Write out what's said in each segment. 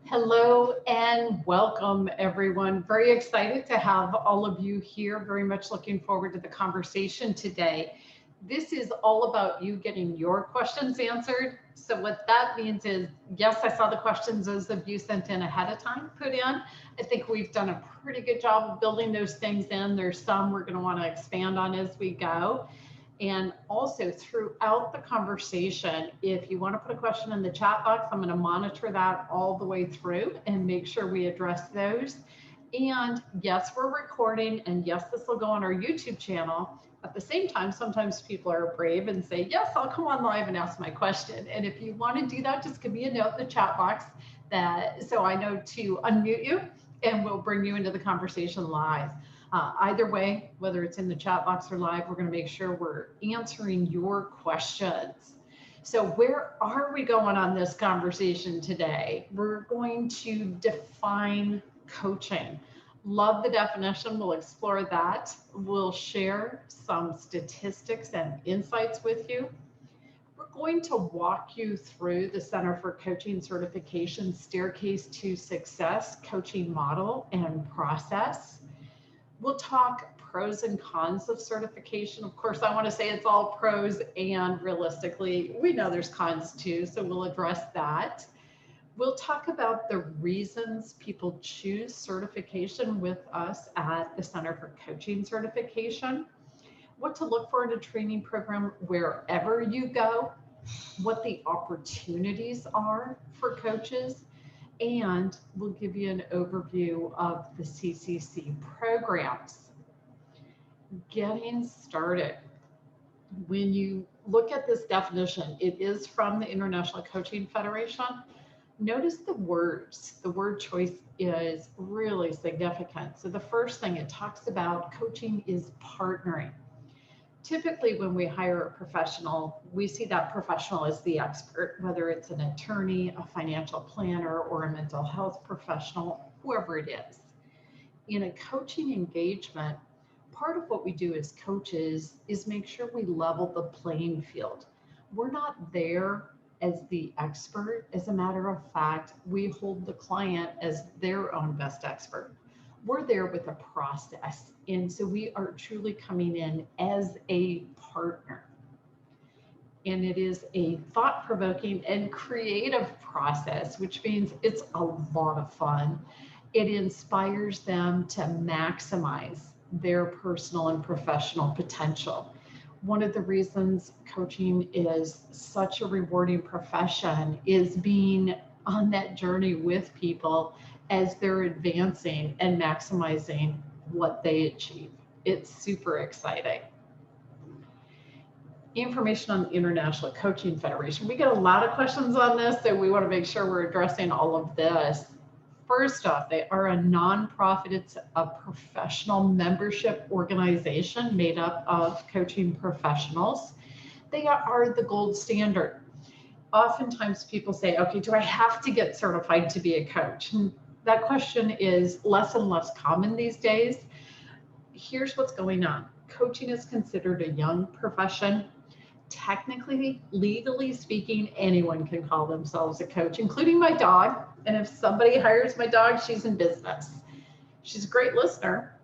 Hello and welcome, everyone. Very excited to have all of you here. Very much looking forward to the conversation today. This is all about you getting your questions answered. So what that means is, yes, I saw the questions those of you sent in ahead of time put in. I think we've done a pretty good job of building those things in. There's some we're going to want to expand on as we go. And also throughout the conversation, if you want to put a question in the chat box, I'm going to monitor that all the way through and make sure we address those. And yes, we're recording, and yes, this will go on our YouTube channel. At the same time, sometimes people are brave and say, yes, I'll come on live and ask my question. And if you want to do that, just give me a note in the chat box so I know to unmute you, and we'll bring you into the conversation live. Either way, whether it's in the chat box or live, we're going to make sure we're answering your questions. So where are we going on this conversation today? We're going to define coaching. Love the definition. We'll explore that. We'll share some statistics and insights with you. We're going to walk you through the Center for Coaching Certification Staircase to Success coaching model and process. We'll talk pros and cons of certification. Of course, I want to say it's all pros, and realistically, we know there's cons too, so we'll address that. We'll talk about the reasons people choose certification with us at the Center for Coaching Certification, what to look for in a training program wherever you go, what the opportunities are for coaches, and we'll give you an overview of the CCC programs. Getting started. When you look at this definition, it is from the International Coaching Federation. Notice the words. The word choice is really significant. So the first thing it talks about, coaching is partnering. Typically, when we hire a professional, we see that professional as the expert, whether it's an attorney, a financial planner, or a mental health professional, whoever it is. In a coaching engagement, part of what we do as coaches is make sure we level the playing field. We're not there as the expert. As a matter of fact, we hold the client as their own best expert. We're there with a process. And so we are truly coming in as a partner. And it is a thought-provoking and creative process, which means it's a lot of fun. It inspires them to maximize their personal and professional potential. One of the reasons coaching is such a rewarding profession is being on that journey with people as they're advancing and maximizing what they achieve. It's super exciting. Information on the International Coaching Federation. We get a lot of questions on this, so we want to make sure we're addressing all of this. First off, they are a nonprofit. It's a professional membership organization made up of coaching professionals. They are the gold standard. Oftentimes people say, okay, do I have to get certified to be a coach? And that question is less and less common these days. Here's what's going on. Coaching is considered a young profession. Technically, legally speaking, anyone can call themselves a coach, including my dog. And if somebody hires my dog, she's in business. She's a great listener.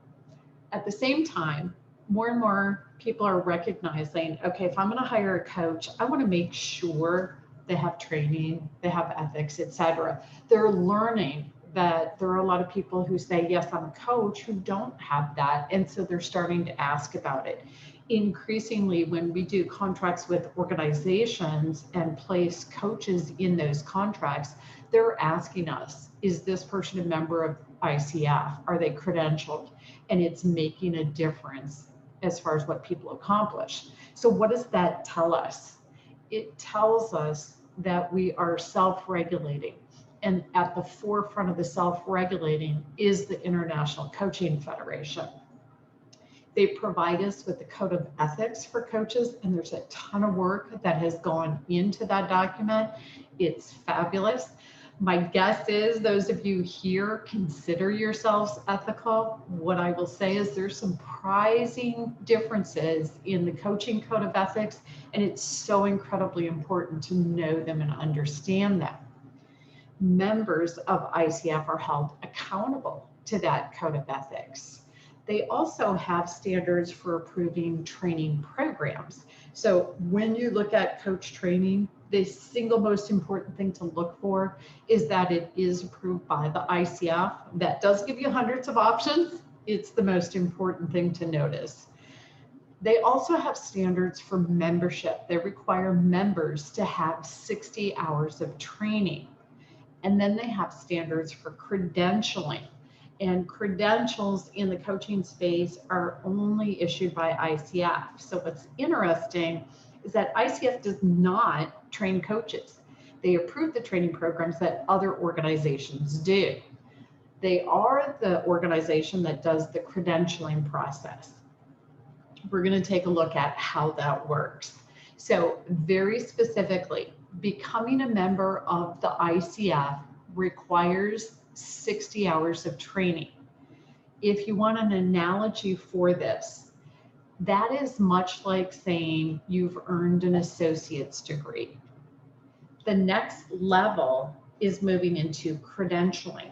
At the same time, more and more people are recognizing, okay, if I'm going to hire a coach, I want to make sure they have training, they have ethics, etc. They're learning that there are a lot of people who say, yes, I'm a coach, who don't have that. And so they're starting to ask about it. Increasingly, when we do contracts with organizations and place coaches in those contracts, they're asking us, is this person a member of ICF? Are they credentialed? And it's making a difference as far as what people accomplish. So what does that tell us? It tells us that we are self-regulating. And at the forefront of the self-regulating is the International Coaching Federation. They provide us with a code of ethics for coaches, and there's a ton of work that has gone into that document. It's fabulous. My guess is those of you here consider yourselves ethical. What I will say is there's some surprising differences in the coaching code of ethics, and it's so incredibly important to know them and understand them. Members of ICF are held accountable to that code of ethics. They also have standards for approving training programs. So when you look at coach training, the single most important thing to look for is that it is approved by the ICF. That does give you hundreds of options. It's the most important thing to notice. They also have standards for membership. They require members to have 60 hours of training. And then they have standards for credentialing. And credentials in the coaching space are only issued by ICF. So what's interesting is that ICF does not train coaches. They approve the training programs that other organizations do. They are the organization that does the credentialing process. We're going to take a look at how that works. So very specifically, becoming a member of the ICF requires 60 hours of training. If you want an analogy for this, that is much like saying you've earned an associate's degree. The next level is moving into credentialing.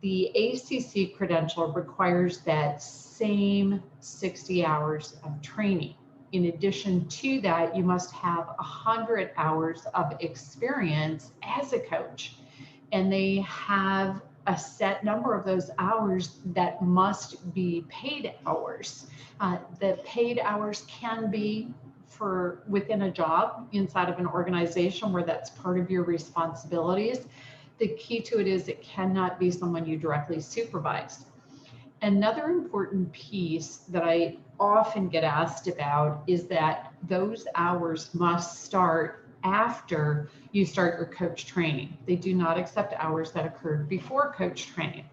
The ACC credential requires that same 60 hours of training. In addition to that, you must have 100 hours of experience as a coach. And they have a set number of those hours that must be paid hours. The paid hours can be for within a job inside of an organization where that's part of your responsibilities. The key to it is it cannot be someone you directly supervise. Another important piece that I often get asked about is that those hours must start after you start your coach training. They do not accept hours that occurred before coach training.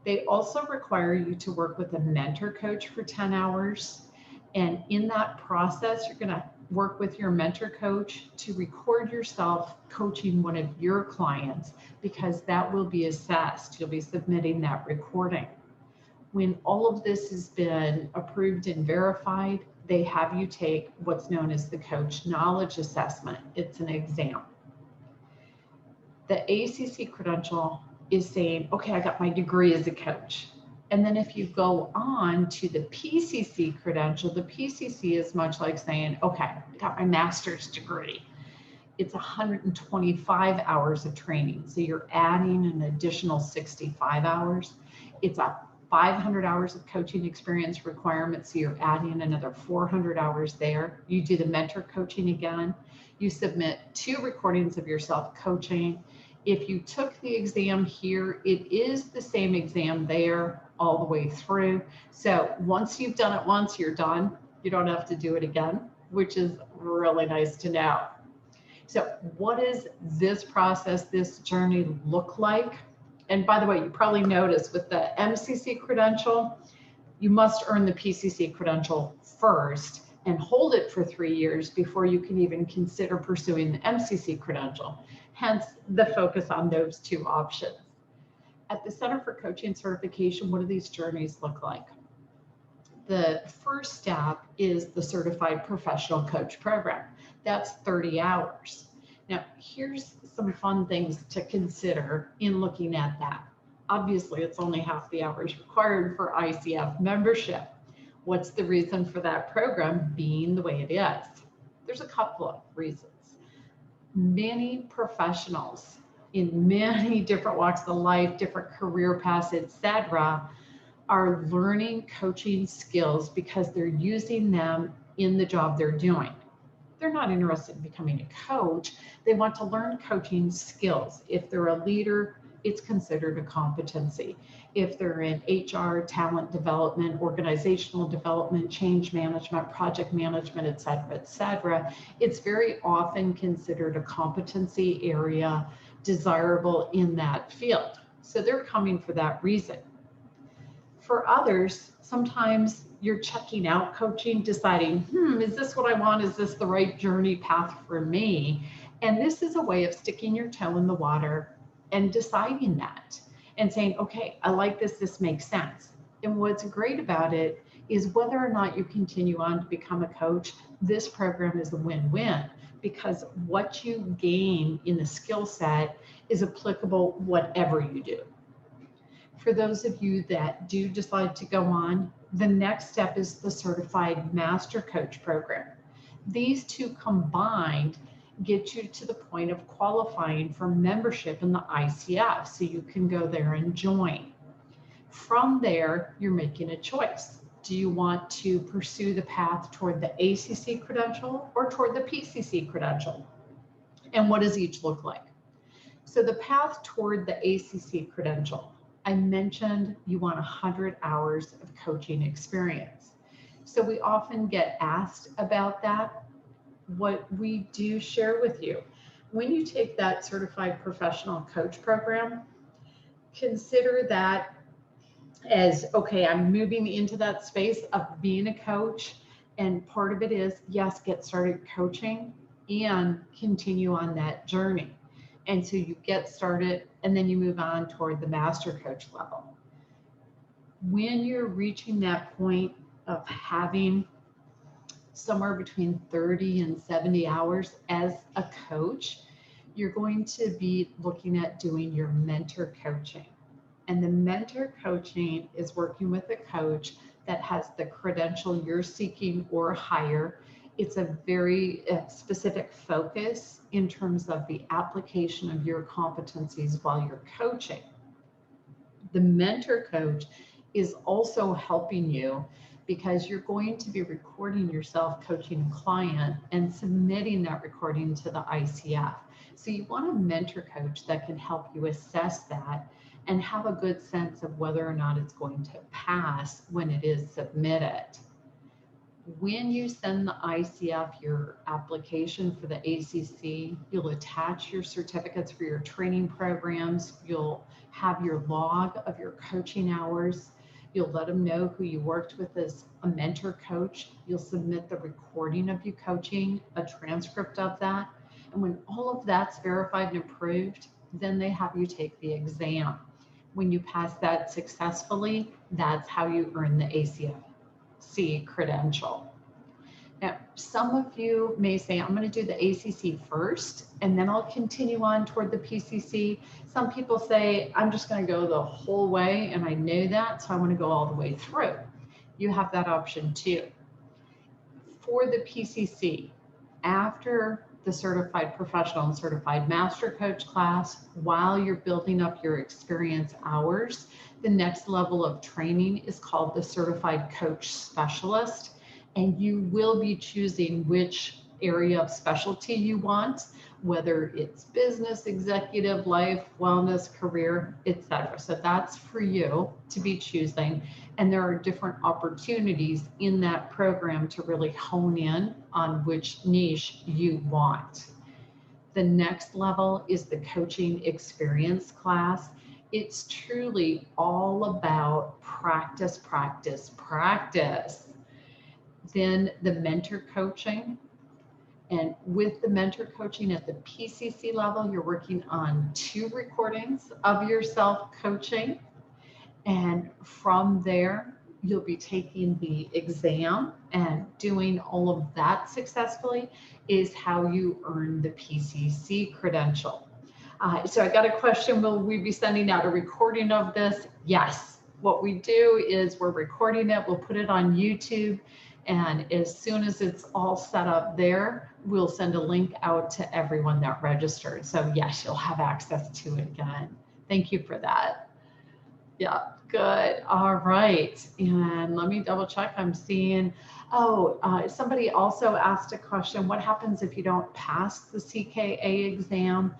They also require you to work with a mentor coach for 10 hours. And in that process, you're going to work with your mentor coach to record yourself coaching one of your clients, because that will be assessed. You'll be submitting that recording. When all of this has been approved and verified, they have you take what's known as the Coach Knowledge Assessment. It's an exam. The ACC credential is saying, okay, I got my degree as a coach. And then if you go on to the PCC credential, the PCC is much like saying, okay, I got my master's degree. It's 125 hours of training. So you're adding an additional 65 hours. It's a 500 hours of coaching experience requirement. So you're adding another 400 hours there. You do the mentor coaching again. You submit 2 recordings of yourself coaching. If you took the exam here, it is the same exam there all the way through. So once you've done it once, you're done. You don't have to do it again, which is really nice to know. So what does this process, this journey look like? And by the way, you probably noticed with the MCC credential, you must earn the PCC credential first and hold it for 3 years before you can even consider pursuing the MCC credential. Hence the focus on those 2 options. At the Center for Coaching Certification, what do these journeys look like? The first step is the Certified Professional Coach Program. That's 30 hours. Now, here's some fun things to consider in looking at that. Obviously, it's only half the hours required for ICF membership. What's the reason for that program being the way it is? There's a couple of reasons. Many professionals in many different walks of life, different career paths, etc., are learning coaching skills because they're using them in the job they're doing. They're not interested in becoming a coach. They want to learn coaching skills. If they're a leader, it's considered a competency. If they're in HR, talent development, organizational development, change management, project management, et cetera, it's very often considered a competency area desirable in that field. So they're coming for that reason. For others, sometimes you're checking out coaching, deciding, is this what I want? Is this the right journey path for me? And this is a way of sticking your toe in the water and deciding that and saying, okay, I like this, this makes sense. And what's great about it is whether or not you continue on to become a coach, this program is a win-win, because what you gain in the skill set is applicable whatever you do. For those of you that do decide to go on, the next step is the Certified Master Coach program. These two combined get you to the point of qualifying for membership in the ICF, so you can go there and join. From there, you're making a choice. Do you want to pursue the path toward the ACC credential or toward the PCC credential? And what does each look like? So the path toward the ACC credential, I mentioned you want 100 hours of coaching experience. So we often get asked about that. What we do share with you, when you take that certified professional coach program, consider that as, okay, I'm moving into that space of being a coach. And part of it is, yes, get started coaching and continue on that journey. And so you get started and then you move on toward the master coach level. When you're reaching that point of having somewhere between 30 and 70 hours as a coach, you're going to be looking at doing your mentor coaching. And the mentor coaching is working with a coach that has the credential you're seeking or higher. It's a very specific focus in terms of the application of your competencies while you're coaching. The mentor coach is also helping you because you're going to be recording yourself coaching a client and submitting that recording to the ICF. So you want a mentor coach that can help you assess that and have a good sense of whether or not it's going to pass when it is submitted. When you send the ICF your application for the ACC, you'll attach your certificates for your training programs. You'll have your log of your coaching hours. You'll let them know who you worked with as a mentor coach. You'll submit the recording of you coaching, a transcript of that. And when all of that's verified and approved, then they have you take the exam. When you pass that successfully, that's how you earn the ACF credential. Now, some of you may say, I'm going to do the ACC first, and then I'll continue on toward the PCC. Some people say, I'm just going to go the whole way, and I know that, so I want to go all the way through. You have that option too. For the PCC, after the certified professional and certified master coach class, while you're building up your experience hours, the next level of training is called the certified coach specialist. And you will be choosing which area of specialty you want, whether it's business, executive, life, wellness, career, etc. So that's for you to be choosing. And there are different opportunities in that program to really hone in on which niche you want. The next level is the coaching experience class. It's truly all about practice, practice, practice. Then the mentor coaching. And with the mentor coaching at the PCC level, you're working on 2 recordings of yourself coaching. And from there, you'll be taking the exam, and doing all of that successfully is how you earn the PCC credential. So I got a question, will we be sending out a recording of this? Yes. What we do is we're recording it, we'll put it on YouTube, and as soon as it's all set up there, we'll send a link out to everyone that registered. So yes, you'll have access to it again. Thank you for that. Yeah, good. All right. And let me double check. I'm seeing, somebody also asked a question. What happens if you don't pass the CKA exam?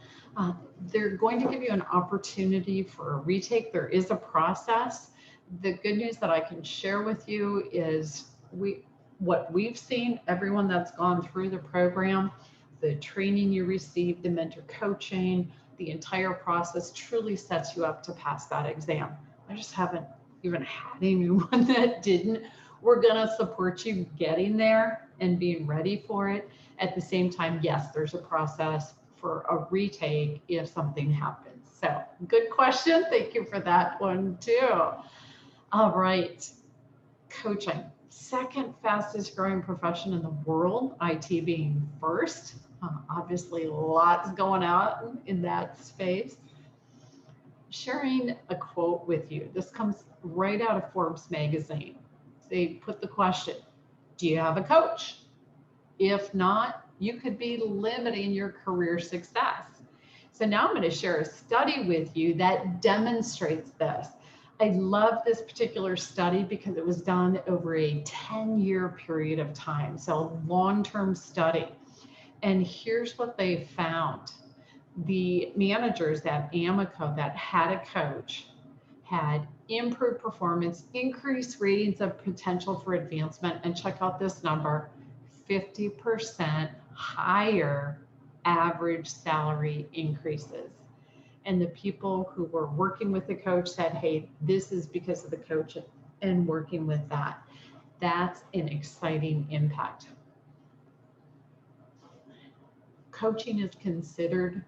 They're going to give you an opportunity for a retake. There is a process. The good news that I can share with you is what we've seen, everyone that's gone through the program, the training you received, the mentor coaching, the entire process truly sets you up to pass that exam. I just haven't even had anyone that didn't. We're going to support you getting there and being ready for it. At the same time, yes, there's a process for a retake if something happens. So good question. Thank you for that one too. All right. Coaching. Second fastest growing profession in the world, IT being first. Obviously, lots going on in that space. Sharing a quote with you. This comes right out of Forbes magazine. They put the question, do you have a coach? If not, you could be limiting your career success. So now I'm going to share a study with you that demonstrates this. I love this particular study because it was done over a 10-year period of time, so a long-term study. And here's what they found. The managers at Amoco that had a coach had improved performance, increased ratings of potential for advancement, and check out this number, 50% higher average salary increases. And the people who were working with the coach said, hey, this is because of the coach and working with that. That's an exciting impact. Coaching is considered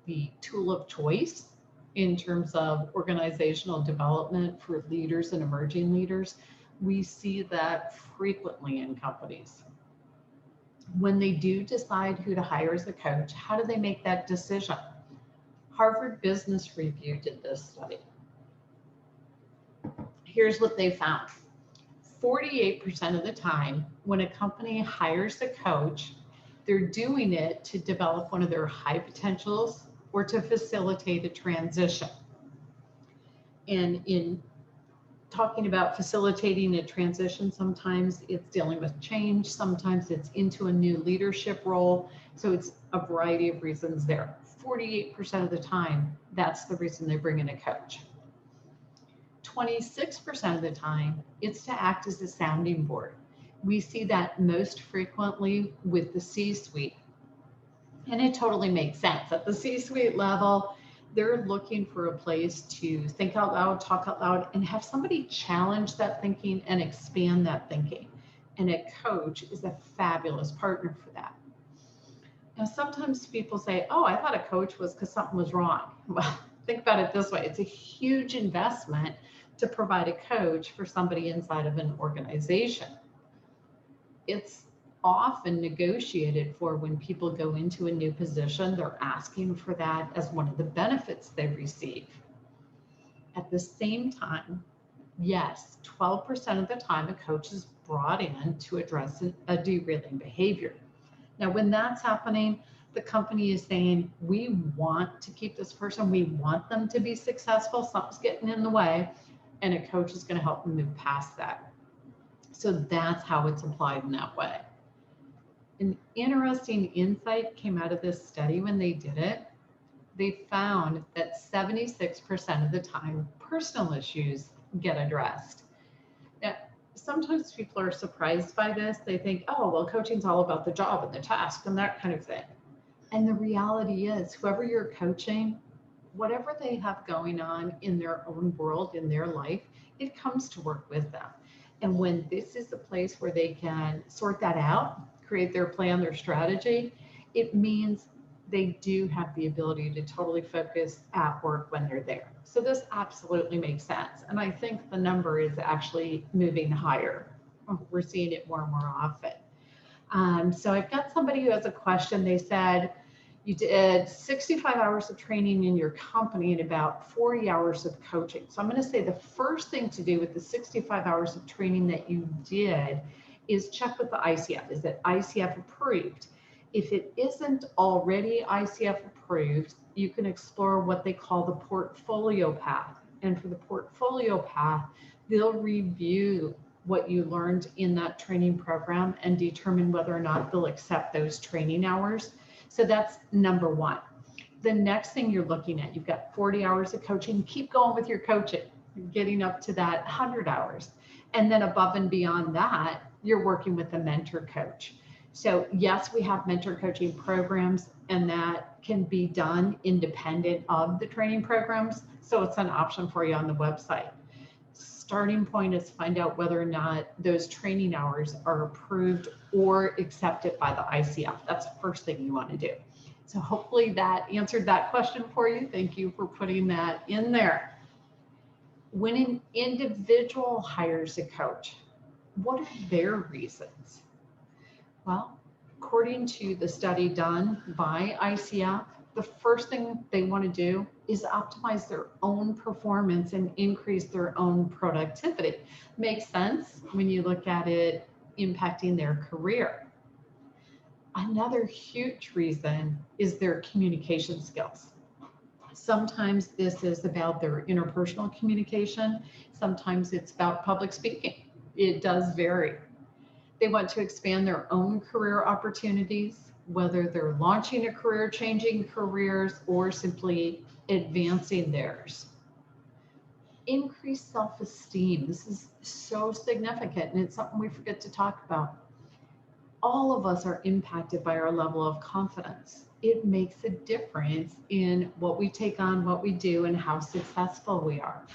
the tool of choice in terms of organizational development for leaders and emerging leaders. We see that frequently in companies. When they do decide who to hire as a coach, how do they make that decision? Harvard Business Review did this study. Here's what they found. 48% of the time, when a company hires a coach, they're doing it to develop one of their high potentials or to facilitate a transition. And in talking about facilitating a transition, sometimes it's dealing with change, sometimes it's into a new leadership role. So it's a variety of reasons there. 48% of the time, that's the reason they bring in a coach. 26% of the time, it's to act as a sounding board. We see that most frequently with the C-suite. And it totally makes sense. At the C-suite level, they're looking for a place to think out loud, talk out loud, and have somebody challenge that thinking and expand that thinking. And a coach is a fabulous partner for that. Now, sometimes people say, oh, I thought a coach was because something was wrong. Well, think about it this way. It's a huge investment to provide a coach for somebody inside of an organization. It's often negotiated for when people go into a new position. They're asking for that as one of the benefits they receive. At the same time, yes, 12% of the time a coach is brought in to address a derailing behavior. Now, when that's happening, the company is saying, we want to keep this person, we want them to be successful, something's getting in the way, and a coach is going to help them move past that. So that's how it's applied in that way. An interesting insight came out of this study when they did it. They found that 76% of the time, personal issues get addressed. Now, sometimes people are surprised by this. They think, oh, well, coaching's all about the job and the task and that kind of thing. And the reality is, whoever you're coaching, whatever they have going on in their own world, in their life, it comes to work with them. And when this is a place where they can sort that out, create their plan, their strategy, it means they do have the ability to totally focus at work when they're there. So this absolutely makes sense. And I think the number is actually moving higher. We're seeing it more and more often. So I've got somebody who has a question. They said, you did 65 hours of training in your company and about 40 hours of coaching. So I'm going to say the first thing to do with the 65 hours of training that you did is check with the ICF. Is it ICF approved? If it isn't already ICF approved, you can explore what they call the portfolio path. And for the portfolio path, they'll review what you learned in that training program and determine whether or not they'll accept those training hours. So that's number one. The next thing you're looking at, you've got 40 hours of coaching, keep going with your coaching, getting up to that 100 hours. And then above and beyond that, you're working with a mentor coach. So yes, we have mentor coaching programs, and that can be done independent of the training programs. So it's an option for you on the website. Starting point is find out whether or not those training hours are approved or accepted by the ICF. That's the first thing you want to do. So hopefully that answered that question for you. Thank you for putting that in there. When an individual hires a coach, What are their reasons? Well, according to the study done by ICF, the first thing they want to do is optimize their own performance and increase their own productivity. Makes sense when you look at it impacting their career. Another huge reason is their communication skills. Sometimes this is about their interpersonal communication. Sometimes it's about public speaking. It does vary. They want to expand their own career opportunities, whether they're launching a career, changing careers, or simply advancing theirs. Increased self-esteem. This is so significant, and it's something we forget to talk about. All of us are impacted by our level of confidence. It makes a difference in what we take on, what we do, and how successful we are.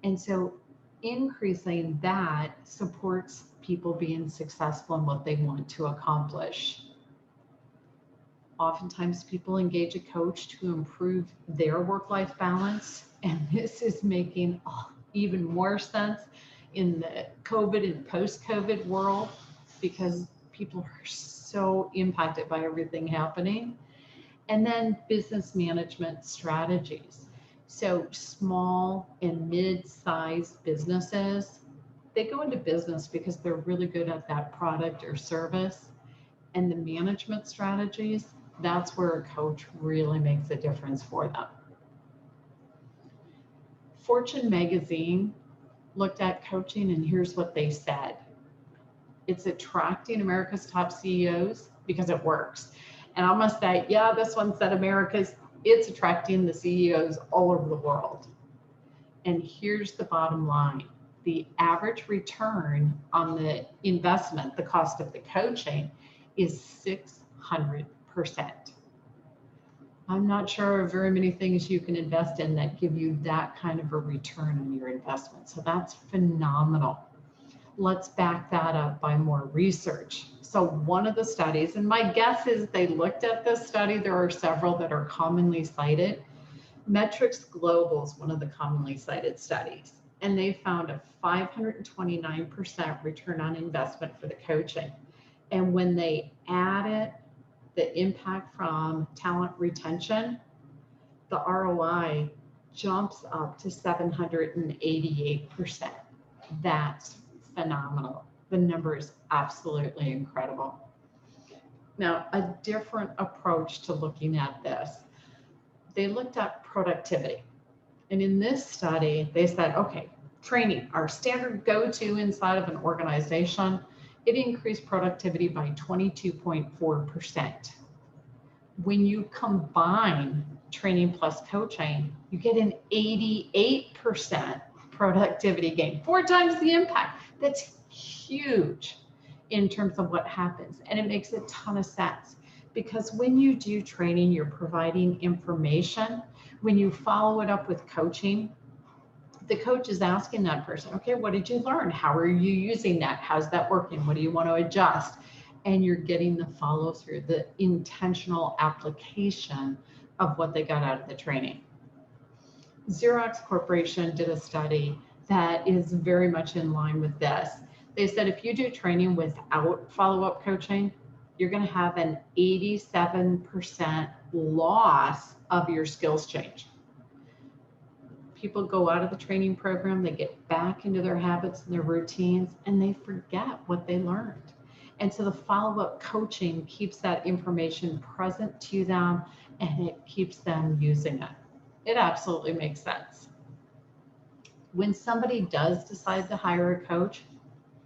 And so increasing that supports people being successful in what they want to accomplish. Oftentimes people engage a coach to improve their work-life balance, and this is making even more sense in the COVID and post-COVID world because people are so impacted by everything happening. And then business management strategies. So small and mid-sized businesses, they go into business because they're really good at that product or service. And the management strategies, that's where a coach really makes a difference for them. Fortune magazine looked at coaching, and here's what they said. It's attracting America's top CEOs because it works. And I must say, yeah, this one said it's attracting the CEOs all over the world. And here's the bottom line. The average return on the investment, the cost of the coaching, is 600%. I'm not sure of very many things you can invest in that give you that kind of a return on your investment. So that's phenomenal. Let's back that up by more research. So one of the studies, and my guess is they looked at this study, there are several that are commonly cited. Metrics Global is one of the commonly cited studies, and they found a 529% return on investment for the coaching. And when they added the impact from talent retention, the ROI jumps up to 788%. That's phenomenal. The number is absolutely incredible. Now, a different approach to looking at this. They looked at productivity. And in this study, they said, okay, training, our standard go-to inside of an organization, it increased productivity by 22.4%. When you combine training plus coaching, you get an 88% productivity gain, 4 times the impact. That's huge in terms of what happens. And it makes a ton of sense because when you do training, you're providing information. When you follow it up with coaching, the coach is asking that person, okay, what did you learn? How are you using that? How's that working? What do you want to adjust? And you're getting the follow through, the intentional application of what they got out of the training. Xerox Corporation did a study that is very much in line with this. They said if you do training without follow-up coaching, you're going to have an 87% loss of your skills change. People go out of the training program, they get back into their habits and their routines, and they forget what they learned. And so the follow-up coaching keeps that information present to them, and it keeps them using it. It absolutely makes sense. When somebody does decide to hire a coach,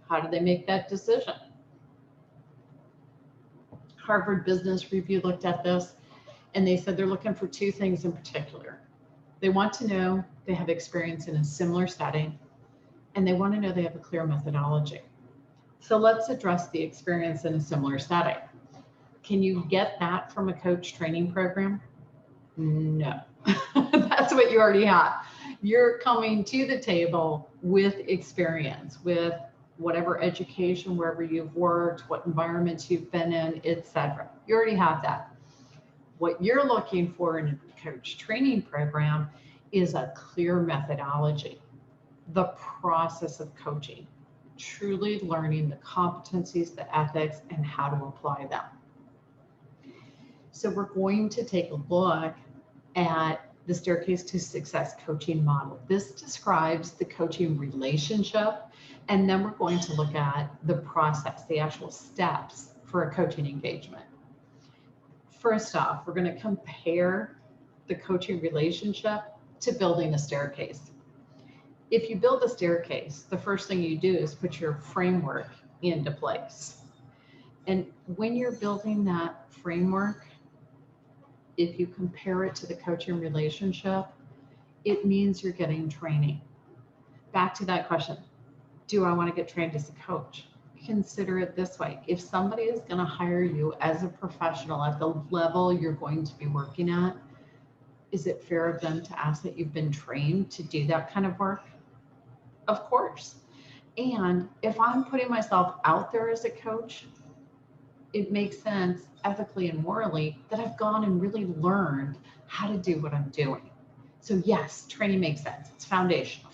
how do they make that decision? Harvard Business Review looked at this, and they said they're looking for 2 things in particular. They want to know they have experience in a similar setting, and they want to know they have a clear methodology. So let's address the experience in a similar setting. Can you get that from a coach training program? No. That's what you already have. You're coming to the table with experience, with whatever education, wherever you've worked, what environments you've been in, etc. You already have that. What you're looking for in a coach training program is a clear methodology, the process of coaching, truly learning the competencies, the ethics, and how to apply them. So we're going to take a look at the Staircase to Success coaching model. This describes the coaching relationship, and then we're going to look at the process, the actual steps for a coaching engagement. First off, we're going to compare the coaching relationship to building a staircase. If you build a staircase, the first thing you do is put your framework into place. And when you're building that framework, if you compare it to the coaching relationship, it means you're getting training. Back to that question, do I want to get trained as a coach? Consider it this way. If somebody is going to hire you as a professional at the level you're going to be working at, is it fair of them to ask that you've been trained to do that kind of work? Of course. And if I'm putting myself out there as a coach, it makes sense ethically and morally that I've gone and really learned how to do what I'm doing. So yes, training makes sense. It's foundational.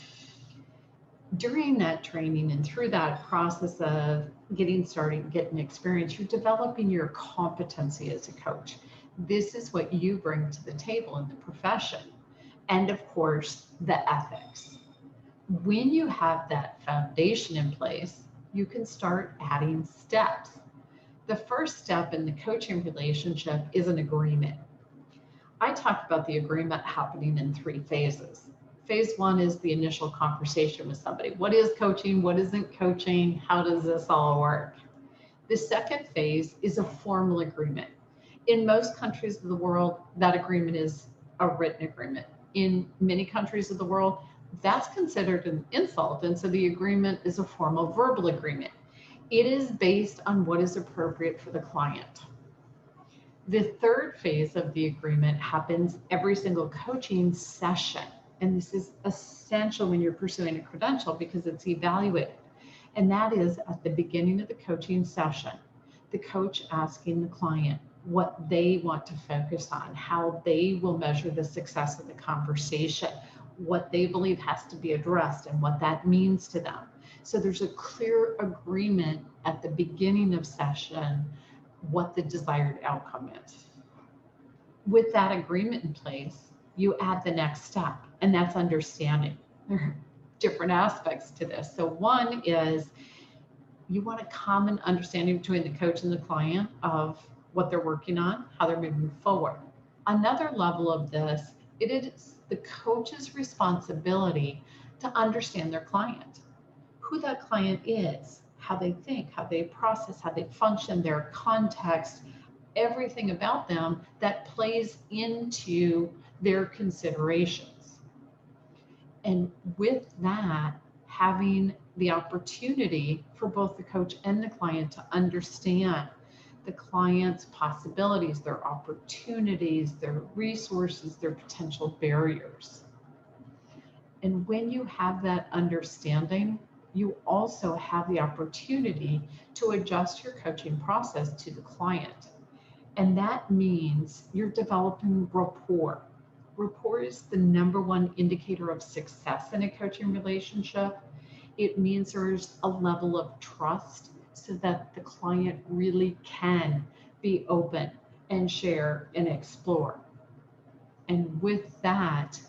During that training and through that process of getting started, getting experience, you're developing your competency as a coach. This is what you bring to the table in the profession. And of course, the ethics. When you have that foundation in place, you can start adding steps. The first step in the coaching relationship is an agreement. I talked about the agreement happening in 3 phases. Phase 1 is the initial conversation with somebody. What is coaching? What isn't coaching? How does this all work? The second phase is a formal agreement. In most countries of the world, that agreement is a written agreement. In many countries of the world, that's considered an insult. And so the agreement is a formal verbal agreement. It is based on what is appropriate for the client. The third phase of the agreement happens every single coaching session. And this is essential when you're pursuing a credential because it's evaluated. And that is at the beginning of the coaching session, the coach asking the client what they want to focus on, how they will measure the success of the conversation, what they believe has to be addressed and what that means to them. So there's a clear agreement at the beginning of session what the desired outcome is. With that agreement in place, you add the next step, and that's understanding. There are different aspects to this. So one is you want a common understanding between the coach and the client of what they're working on, how they're moving forward. Another level of this, it is the coach's responsibility to understand their client, who that client is, how they think, how they process, how they function, their context, everything about them that plays into their considerations. And with that, having the opportunity for both the coach and the client to understand the client's possibilities, their opportunities, their resources, their potential barriers. And when you have that understanding, you also have the opportunity to adjust your coaching process to the client. And that means you're developing rapport. Rapport is the #1 indicator of success in a coaching relationship. It means there's a level of trust so that the client really can be open and share and explore. And with that,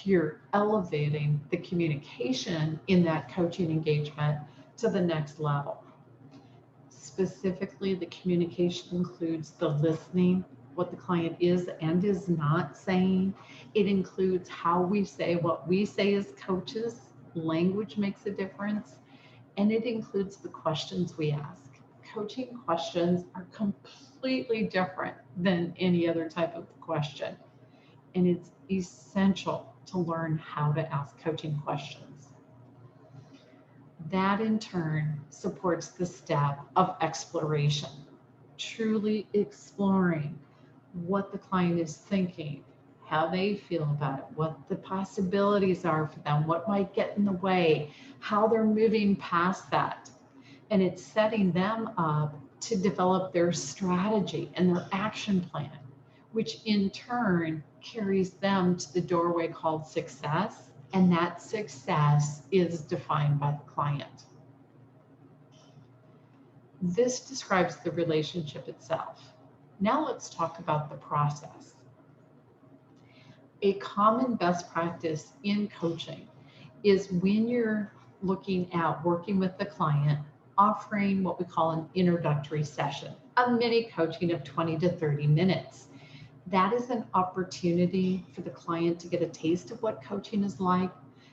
you're elevating the communication in that coaching engagement to the next level. Specifically, the communication includes the listening, what the client is and is not saying. It includes how we say what we say as coaches. Language makes a difference. And it includes the questions we ask. Coaching questions are completely different than any other type of question. And it's essential to learn how to ask coaching questions. That in turn supports the step of exploration, truly exploring what the client is thinking, how they feel about it, what the possibilities are for them, what might get in the way, how they're moving past that. And it's setting them up to develop their strategy and their action plan, which in turn carries them to the doorway called success. And that success is defined by the client. This describes the relationship itself. Now let's talk about the process. A common best practice in coaching is when you're looking at working with the client, offering what we call an introductory session, a mini coaching of 20 to 30 minutes. That is an opportunity for the client to get a taste of what coaching is like,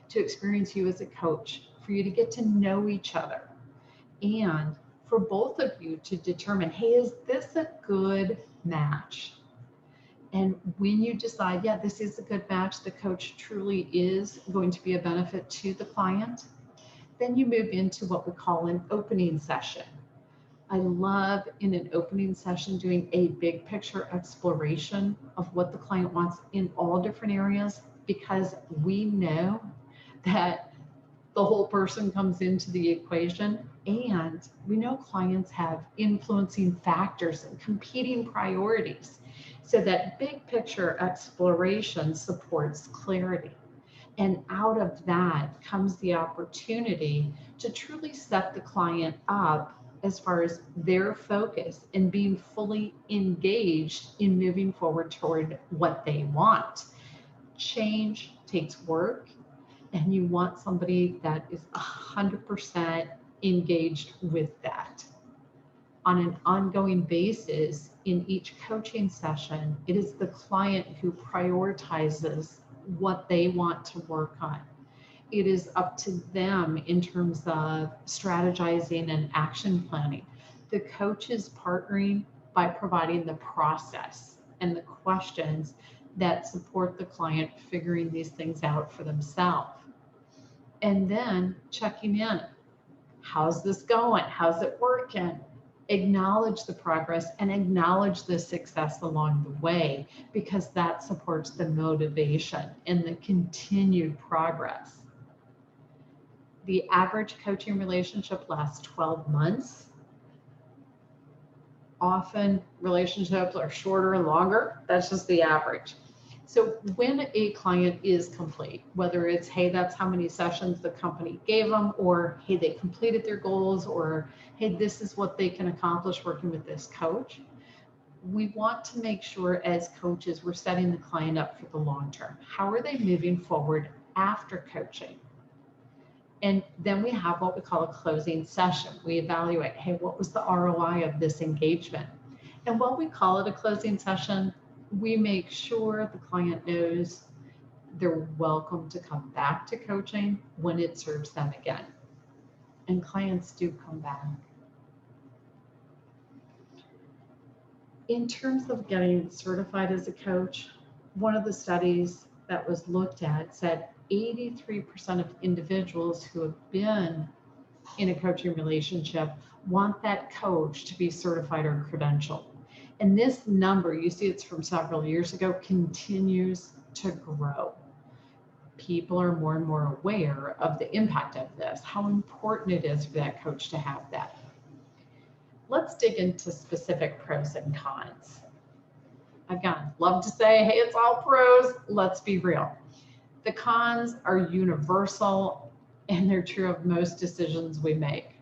to experience you as a coach, for you to get to know each other, and for both of you to determine, hey, is this a good match? And when you decide, yeah, this is a good match, the coach truly is going to be a benefit to the client, then you move into what we call an opening session. I love in an opening session doing a big picture exploration of what the client wants in all different areas, because we know that the whole person comes into the equation, and we know clients have influencing factors and competing priorities. So that big picture exploration supports clarity. And out of that comes the opportunity to truly set the client up as far as their focus and being fully engaged in moving forward toward what they want. Change takes work, and you want somebody that is 100% engaged with that. On an ongoing basis, in each coaching session, it is the client who prioritizes what they want to work on. It is up to them in terms of strategizing and action planning. The coach is partnering by providing the process and the questions that support the client figuring these things out for themselves. And then checking in. How's this going? How's it working? Acknowledge the progress and acknowledge the success along the way, because that supports the motivation and the continued progress. The average coaching relationship lasts 12 months. Often relationships are shorter and longer. That's just the average. So when a client is complete, whether it's, hey, that's how many sessions the company gave them, or hey, they completed their goals, or hey, this is what they can accomplish working with this coach, we want to make sure as coaches we're setting the client up for the long term. How are they moving forward after coaching? And then we have what we call a closing session. We evaluate, hey, what was the ROI of this engagement? And while we call it a closing session, we make sure the client knows they're welcome to come back to coaching when it serves them again. And clients do come back. In terms of getting certified as a coach, one of the studies that was looked at said 83% of individuals who have been in a coaching relationship want that coach to be certified or credentialed. And this number, you see it's from several years ago, continues to grow. People are more and more aware of the impact of this, how important it is for that coach to have that. Let's dig into specific pros and cons. Again, love to say, hey, it's all pros. Let's be real. The cons are universal, and they're true of most decisions we make.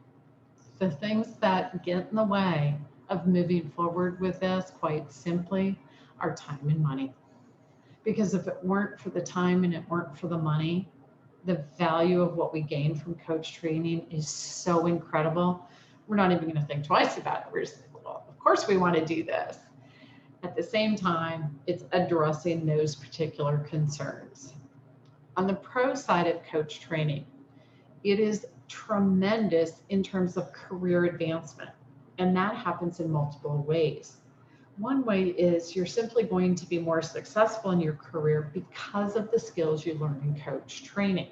The things that get in the way of moving forward with this, quite simply, are time and money. Because if it weren't for the time and it weren't for the money, the value of what we gain from coach training is so incredible. We're not even going to think twice about it. We're just like, well, of course we want to do this. At the same time, it's addressing those particular concerns. On the pro side of coach training, it is tremendous in terms of career advancement, and that happens in multiple ways. One way is you're simply going to be more successful in your career because of the skills you learn in coach training.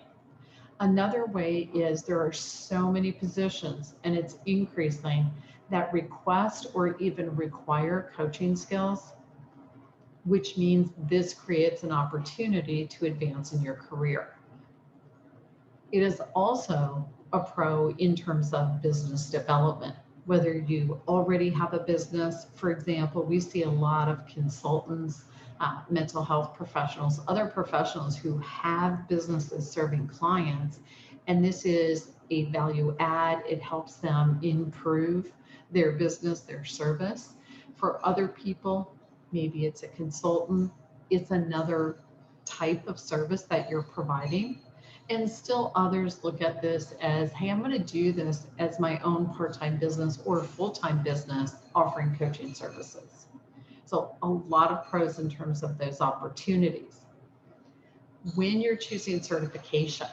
Another way is there are so many positions, and it's increasing, that request or even require coaching skills, which means this creates an opportunity to advance in your career. It is also a pro in terms of business development. Whether you already have a business, for example, we see a lot of consultants, mental health professionals, other professionals who have businesses serving clients, and this is a value add. It helps them improve their business, their service. For other people, maybe it's a consultant, it's another type of service that you're providing. And still others look at this as, hey, I'm going to do this as my own part-time business or full-time business offering coaching services. So a lot of pros in terms of those opportunities. When you're choosing certification,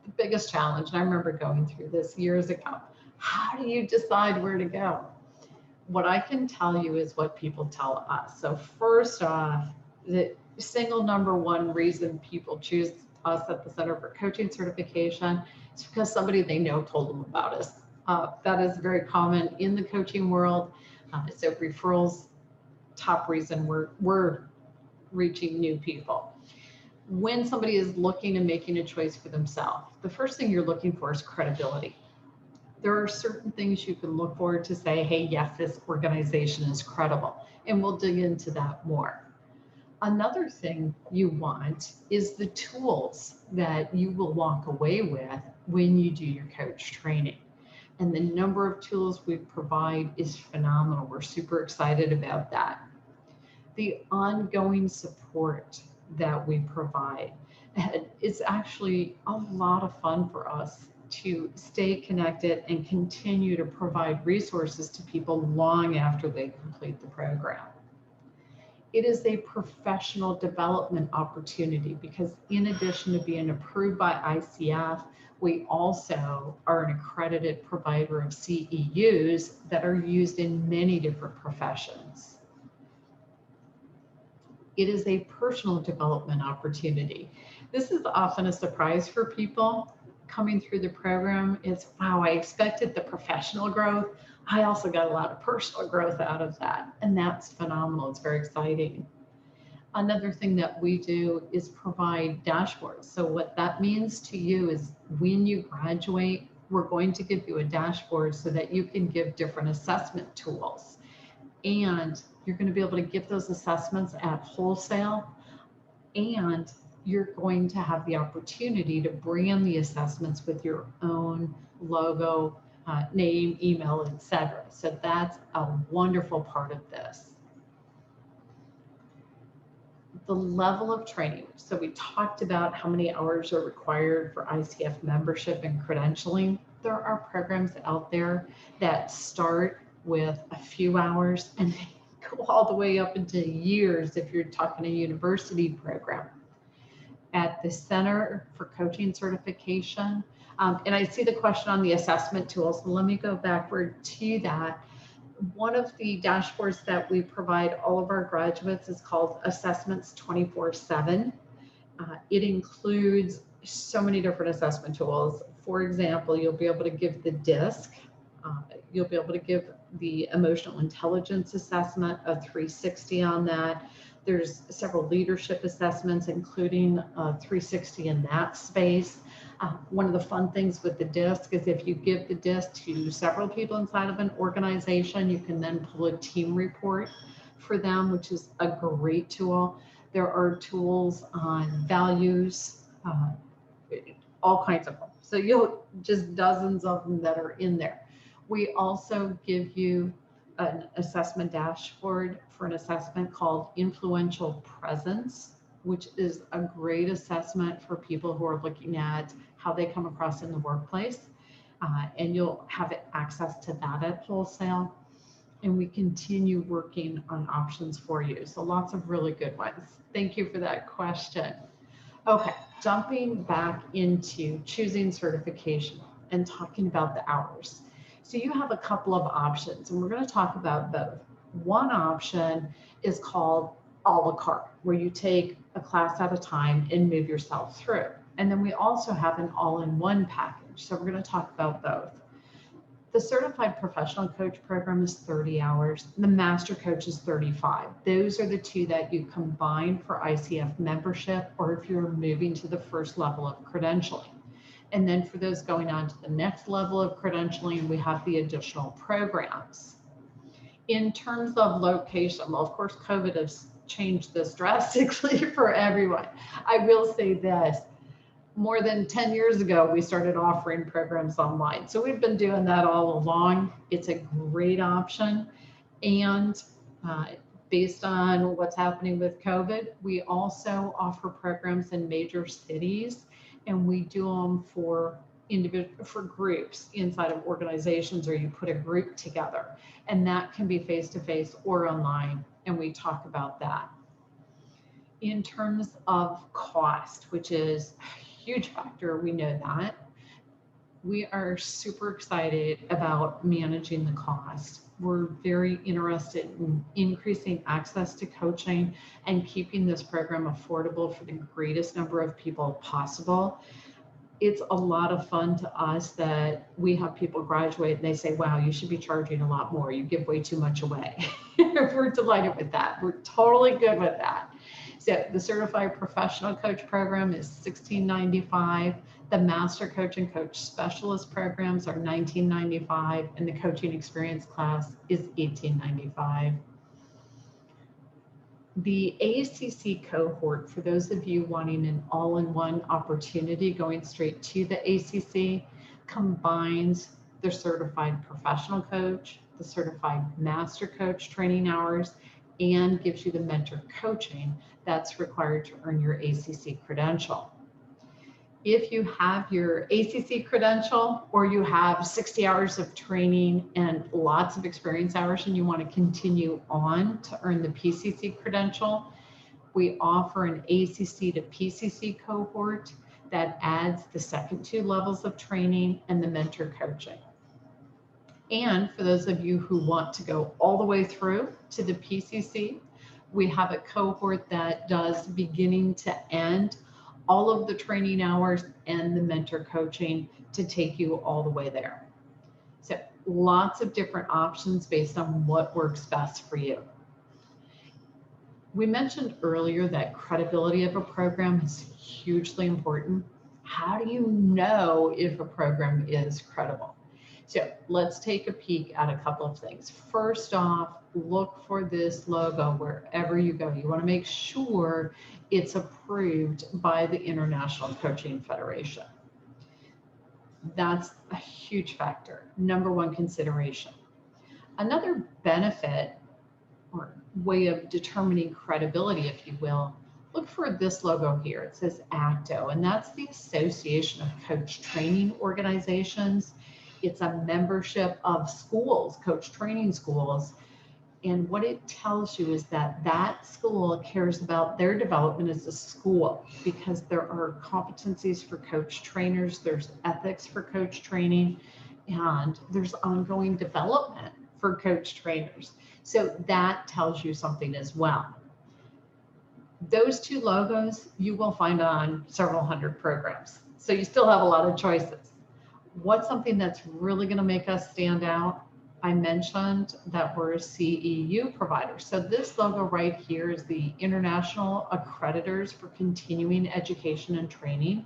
the biggest challenge, and I remember going through this years ago, how do you decide where to go? What I can tell you is what people tell us. So first off, the single number one reason people choose us at the Center for Coaching Certification is because somebody they know told them about us. That is very common in the coaching world. So referrals, top reason we're reaching new people. When somebody is looking and making a choice for themselves, the first thing you're looking for is credibility. There are certain things you can look for to say, hey, yes, this organization is credible. And we'll dig into that more. Another thing you want is the tools that you will walk away with when you do your coach training. And the number of tools we provide is phenomenal. We're super excited about that. The ongoing support that we provide, it's actually a lot of fun for us to stay connected and continue to provide resources to people long after they complete the program. It is a professional development opportunity because in addition to being approved by ICF, we also are an accredited provider of CEUs that are used in many different professions. It is a personal development opportunity. This is often a surprise for people coming through the program. It's, wow, I expected the professional growth. I also got a lot of personal growth out of that. And that's phenomenal. It's very exciting. Another thing that we do is provide dashboards. So what that means to you is when you graduate, we're going to give you a dashboard so that you can give different assessment tools. And you're going to be able to give those assessments at wholesale, and you're going to have the opportunity to brand the assessments with your own logo, name, email, etc. So that's a wonderful part of this. The level of training. So we talked about how many hours are required for ICF membership and credentialing. There are programs out there that start with a few hours and go all the way up into years if you're talking a university program. At the Center for Coaching Certification, and I see the question on the assessment tools, so let me go backward to that. One of the dashboards that we provide all of our graduates is called Assessments 24/7. It includes so many different assessment tools. For example, you'll be able to give the DISC, you'll be able to give the emotional intelligence assessment, a 360 on that. There's several leadership assessments, including 360 in that space. One of the fun things with the DISC is if you give the DISC to several people inside of an organization, you can then pull a team report for them, which is a great tool. There are tools on values, all kinds of them. So you'll just dozens of them that are in there. We also give you an assessment dashboard for an assessment called Influential Presence, which is a great assessment for people who are looking at how they come across in the workplace. And you'll have access to that at wholesale. And we continue working on options for you. So lots of really good ones. Thank you for that question. Okay, jumping back into choosing certification and talking about the hours. So you have a couple of options, and we're going to talk about both. One option is called a la carte, where you take a class at a time and move yourself through. And then we also have an all-in-one package. So we're going to talk about both. The Certified Professional Coach program is 30 hours. The Master Coach is 35. Those are the two that you combine for ICF membership, or if you're moving to the first level of credentialing. And then for those going on to the next level of credentialing, we have the additional programs. In terms of location, well, of course, COVID has changed this drastically for everyone. I will say this, more than 10 years ago, we started offering programs online. So we've been doing that all along. It's a great option. And based on what's happening with COVID, we also offer programs in major cities, and we do them for groups inside of organizations, or you put a group together, and that can be face-to-face or online, and we talk about that. In terms of cost, which is a huge factor, we know that. We are super excited about managing the cost. We're very interested in increasing access to coaching and keeping this program affordable for the greatest number of people possible. It's a lot of fun to us that we have people graduate and they say, wow, you should be charging a lot more. You give way too much away. We're delighted with that. We're totally good with that. So the Certified Professional Coach program is $16.95. The Master Coach and Coach Specialist programs are $19.95, and the Coaching Experience class is $18.95. The ACC cohort, for those of you wanting an all-in-one opportunity going straight to the ACC, combines the Certified Professional Coach, the Certified Master Coach training hours, and gives you the mentor coaching that's required to earn your ACC credential. If you have your ACC credential, or you have 60 hours of training and lots of experience hours and you want to continue on to earn the PCC credential, we offer an ACC to PCC cohort that adds the second 2 levels of training and the mentor coaching. And for those of you who want to go all the way through to the PCC, we have a cohort that does beginning to end all of the training hours and the mentor coaching to take you all the way there. So lots of different options based on what works best for you. We mentioned earlier that credibility of a program is hugely important. How do you know if a program is credible? So let's take a peek at a couple of things. First off, look for this logo wherever you go. You want to make sure it's approved by the International Coaching Federation. That's a huge factor. Number one consideration. Another benefit or way of determining credibility, if you will, look for this logo here. It says ACTO, and that's the Association of Coach Training Organizations. It's a membership of schools, coach training schools. And what it tells you is that that school cares about their development as a school, because there are competencies for coach trainers, there's ethics for coach training, and there's ongoing development for coach trainers. So that tells you something as well. Those 2 logos you will find on several hundred programs. So you still have a lot of choices. What's something that's really going to make us stand out? I mentioned that we're a CEU provider. So this logo right here is the International Accreditors for Continuing Education and Training.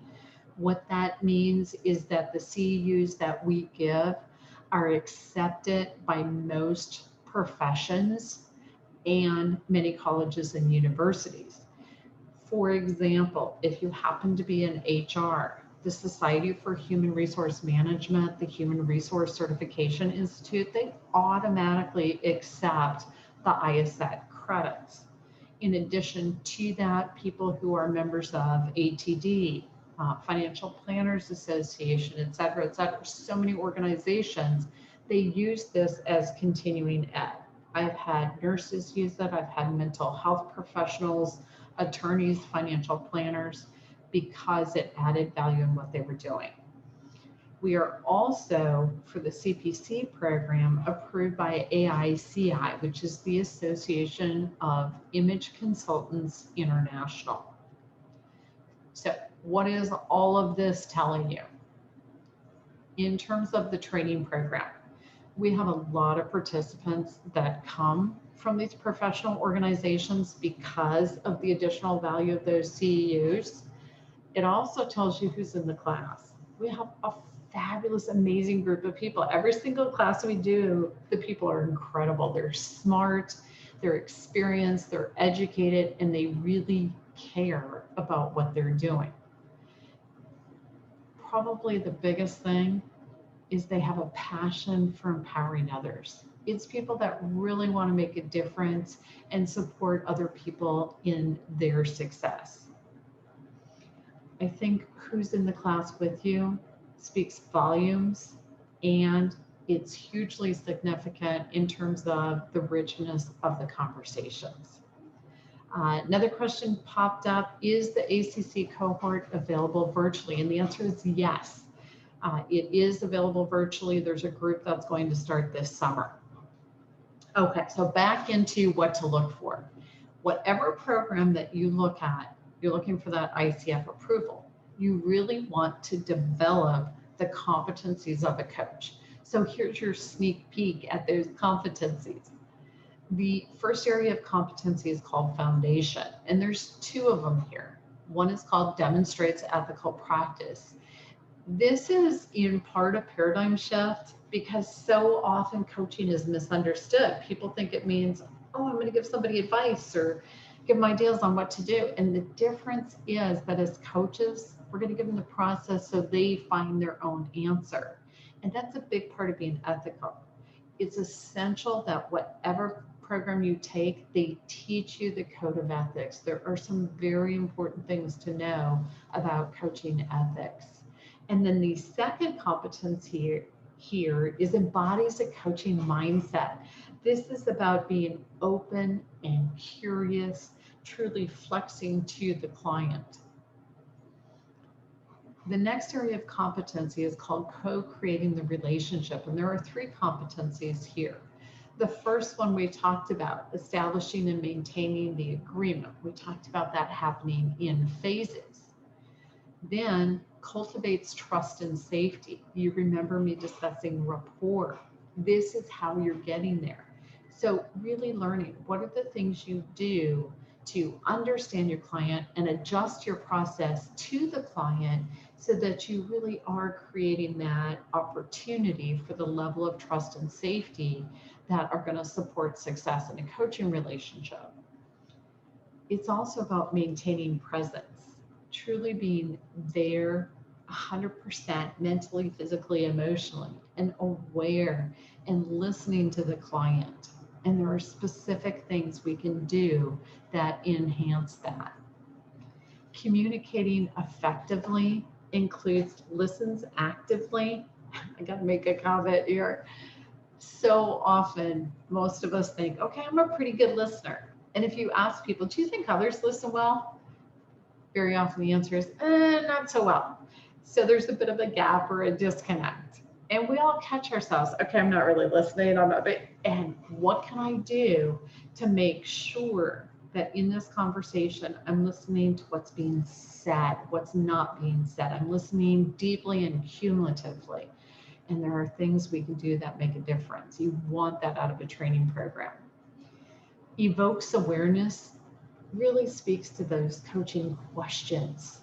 What that means is that the CEUs that we give are accepted by most professions and many colleges and universities. For example, if you happen to be in HR, the Society for Human Resource Management, the Human Resource Certification Institute, they automatically accept the ISAT credits. In addition to that, people who are members of ATD, Financial Planners Association, et cetera, so many organizations, they use this as continuing ed. I've had nurses use it, I've had mental health professionals, attorneys, financial planners, because it added value in what they were doing. We are also, for the CPC program, approved by AICI, which is the Association of Image Consultants International. So what is all of this telling you? In terms of the training program, we have a lot of participants that come from these professional organizations because of the additional value of those CEUs. It also tells you who's in the class. We have a fabulous, amazing group of people. Every single class we do, the people are incredible. They're smart, they're experienced, they're educated, and they really care about what they're doing. probably the biggest thing is they have a passion for empowering others. It's people that really want to make a difference and support other people in their success. I think who's in the class with you speaks volumes, and it's hugely significant in terms of the richness of the conversations. Another question popped up, is the ACC cohort available virtually? And the answer is yes. It is available virtually. There's a group that's going to start this summer. Okay, so back into what to look for. Whatever program that you look at, you're looking for that ICF approval. You really want to develop the competencies of a coach. So here's your sneak peek at those competencies. The first area of competency is called foundation, and there's two of them here. One is called demonstrates ethical practice. This is in part a paradigm shift because so often coaching is misunderstood. People think it means, oh, I'm going to give somebody advice or give them ideas on what to do. And the difference is that as coaches, we're going to give them the process so they find their own answer. And that's a big part of being ethical. It's essential that whatever program you take, they teach you the code of ethics. There are some very important things to know about coaching ethics. And then the second competence here is embodies a coaching mindset. This is about being open and curious, truly flexing to the client. The next area of competency is called co-creating the relationship, and there are three competencies here. The first one we talked about, establishing and maintaining the agreement. We talked about that happening in phases. Then cultivates trust and safety. You remember me discussing rapport. This is how you're getting there. So really learning what are the things you do to understand your client and adjust your process to the client so that you really are creating that opportunity for the level of trust and safety that are going to support success in a coaching relationship. It's also about maintaining presence, truly being there 100% mentally, physically, emotionally, and aware and listening to the client. And there are specific things we can do that enhance that. Communicating effectively includes listens actively. I got to make a comment here. So often, most of us think, okay, I'm a pretty good listener. And if you ask people, do you think others listen well? Very often the answer is, not so well. So there's a bit of a gap or a disconnect. And we all catch ourselves, okay, I'm not really listening, and what can I do to make sure that in this conversation, I'm listening to what's being said, what's not being said. I'm listening deeply and cumulatively. And there are things we can do that make a difference. You want that out of a training program. Evokes awareness really speaks to those coaching questions.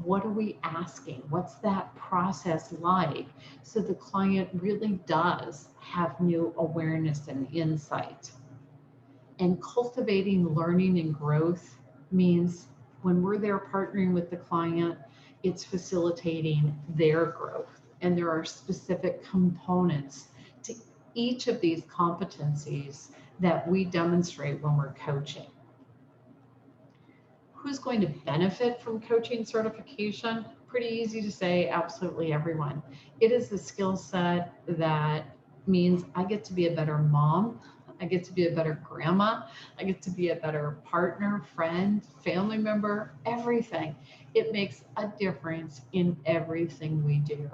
What are we asking? What's that process like? So the client really does have new awareness and insight. And cultivating learning and growth means when we're there partnering with the client, it's facilitating their growth. And there are specific components to each of these competencies that we demonstrate when we're coaching. Who's going to benefit from coaching certification? Pretty easy to say, absolutely everyone. It is the skill set that means I get to be a better mom, I get to be a better grandma, I get to be a better partner, friend, family member, everything. It makes a difference in everything we do.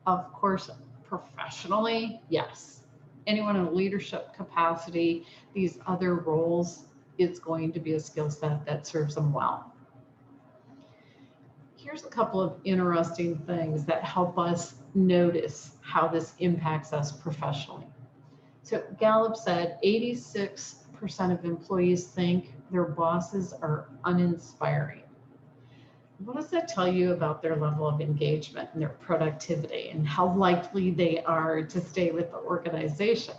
Of course, professionally, yes. Anyone in a leadership capacity, these other roles, it's going to be a skill set that serves them well. Here's a couple of interesting things that help us notice how this impacts us professionally. So Gallup said 86% of employees think their bosses are uninspiring. What does that tell you about their level of engagement and their productivity and how likely they are to stay with the organization?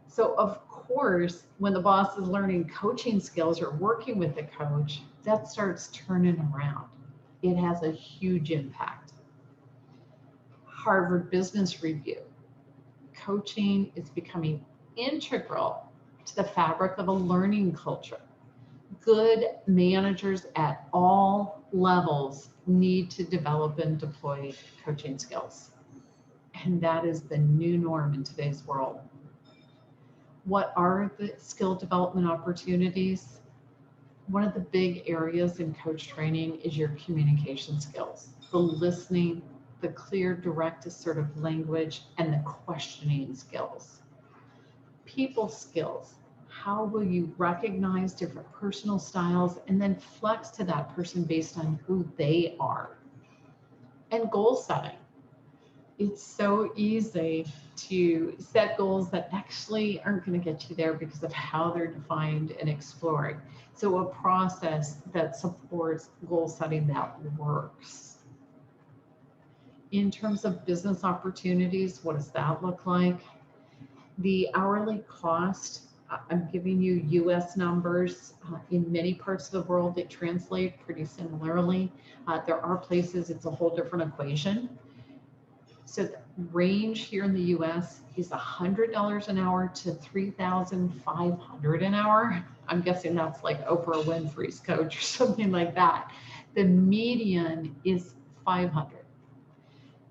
So of course, when the boss is learning coaching skills or working with a coach, that starts turning around. It has a huge impact. Harvard Business Review. Coaching is becoming integral to the fabric of a learning culture. Good managers at all levels need to develop and deploy coaching skills. And that is the new norm in today's world. What are the skill development opportunities? One of the big areas in coach training is your communication skills, the listening, the clear, direct, assertive language, and the questioning skills. People skills. How will you recognize different personal styles and then flex to that person based on who they are? And goal setting. It's so easy to set goals that actually aren't going to get you there because of how they're defined and explored. So a process that supports goal setting that works. In terms of business opportunities, what does that look like? The hourly cost, I'm giving you US numbers. In many parts of the world, they translate pretty similarly. There are places it's a whole different equation. So the range here in the US is $100 an hour to $3,500 an hour. I'm guessing that's like Oprah Winfrey's coach or something like that. The median is $500.